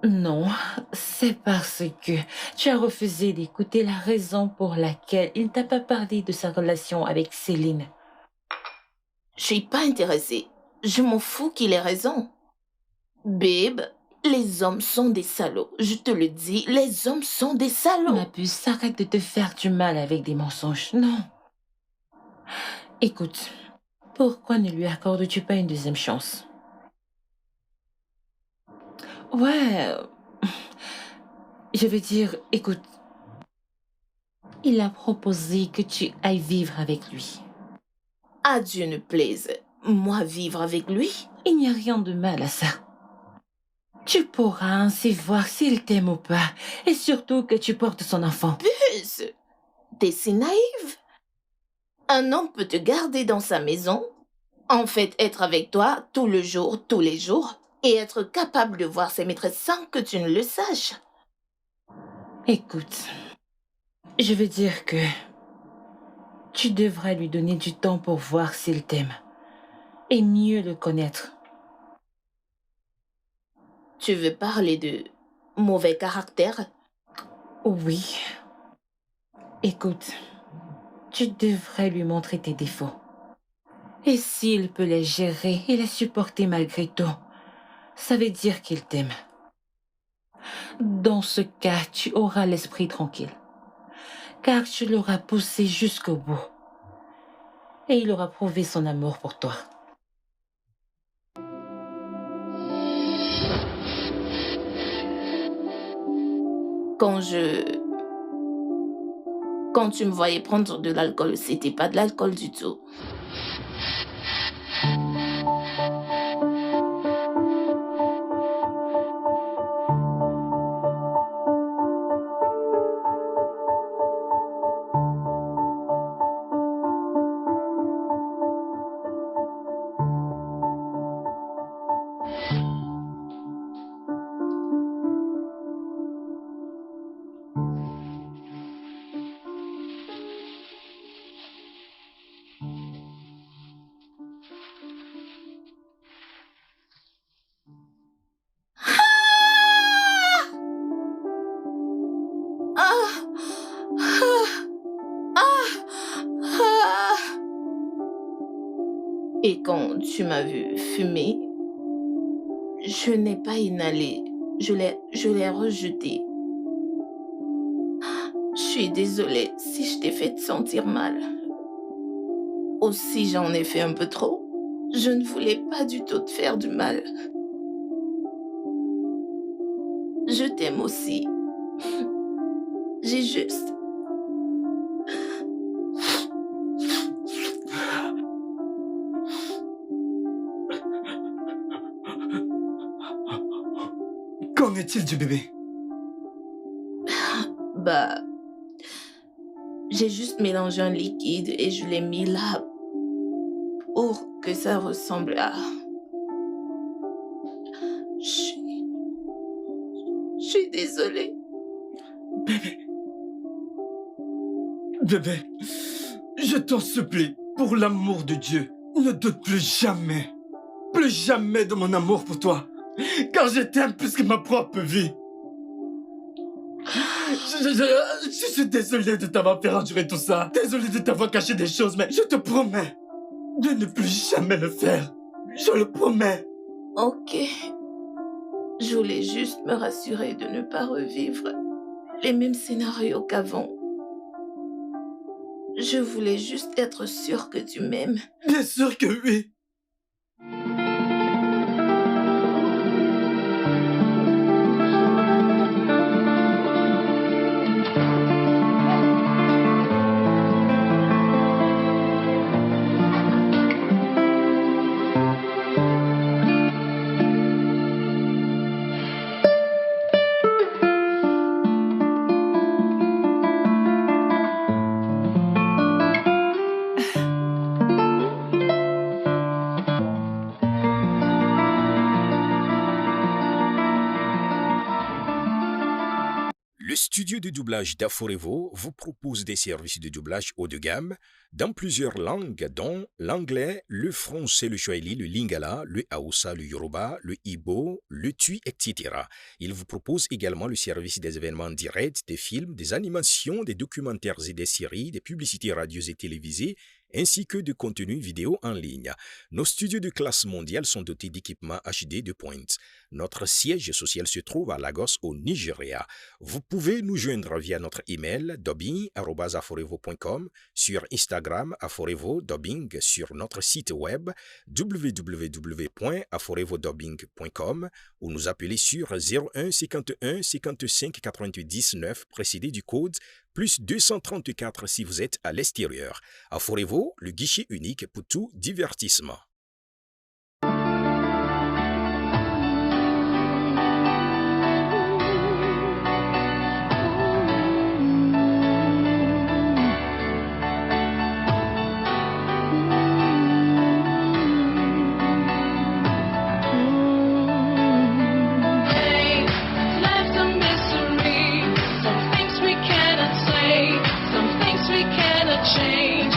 Non, c'est parce que tu as refusé d'écouter la raison pour laquelle il ne t'a pas parlé de sa relation avec Céline. Je suis pas intéressée. Je m'en fous qu'il ait raison. Babe, les hommes sont des salauds. Je te le dis, les hommes sont des salauds. Ma puce, arrête de te faire du mal avec des mensonges. Non. Écoute, pourquoi ne lui accordes-tu pas une deuxième chance? Ouais, je veux dire, écoute, il a proposé que tu ailles vivre avec lui. À Dieu ne plaise, moi vivre avec lui? Il n'y a rien de mal à ça. Tu pourras ainsi voir s'il t'aime ou pas, et surtout que tu portes son enfant. Puce, t'es si naïve. Un homme peut te garder dans sa maison, en fait être avec toi tout le jour, tous les jours, et être capable de voir ses maîtresses sans que tu ne le saches. Écoute, je veux dire que tu devrais lui donner du temps pour voir s'il t'aime, et mieux le connaître. Tu veux parler de mauvais caractère? Oui. Écoute, tu devrais lui montrer tes défauts. Et s'il peut les gérer et les supporter malgré tout, ça veut dire qu'il t'aime. Dans ce cas, tu auras l'esprit tranquille, car tu l'auras poussé jusqu'au bout. Et il aura prouvé son amour pour toi. Quand tu me voyais prendre de l'alcool, c'était pas de l'alcool du tout. Ah! Ah! Ah! Ah! Et quand tu m'as vu fumer, je n'ai pas inhalé, je l'ai rejeté. Je suis désolée si je t'ai fait te sentir mal. Ou si j'en ai fait un peu trop. Je ne voulais pas du tout te faire du mal. Je t'aime aussi. J'ai juste... Qu'en est-il du bébé? Bah... J'ai juste mélangé un liquide et je l'ai mis là pour que ça ressemble à... Je suis désolée. Bébé, Bébé, je t'en supplie, pour l'amour de Dieu, ne doute plus jamais de mon amour pour toi, car je t'aime plus que ma propre vie. Je suis désolé de t'avoir fait endurer tout ça, désolé de t'avoir caché des choses, mais je te promets de ne plus jamais le faire. Je le promets. Ok. Je voulais juste me rassurer de ne pas revivre les mêmes scénarios qu'avant. Je voulais juste être sûre que tu m'aimes. Bien sûr que oui. Le studio de doublage d'Aforevo vous propose des services de doublage haut de gamme dans plusieurs langues, dont l'anglais, le français, le swahili, le lingala, le hausa, le yoruba, le igbo, le tui, etc. Il vous propose également le service des événements directs, des films, des animations, des documentaires et des séries, des publicités radio et télévisées, ainsi que de contenus vidéo en ligne. Nos studios de classe mondiale sont dotés d'équipements HD de pointe. Notre siège social se trouve à Lagos, au Nigeria. Vous pouvez nous joindre via notre email dubbing@aforevo.com, sur Instagram Aforevo Dubbing, sur notre site web www.aforevodubbing.com ou nous appeler sur 01 51 55 88 19 précédé du code plus 234 si vous êtes à l'extérieur. Aforevo, le guichet unique pour tout divertissement. Change.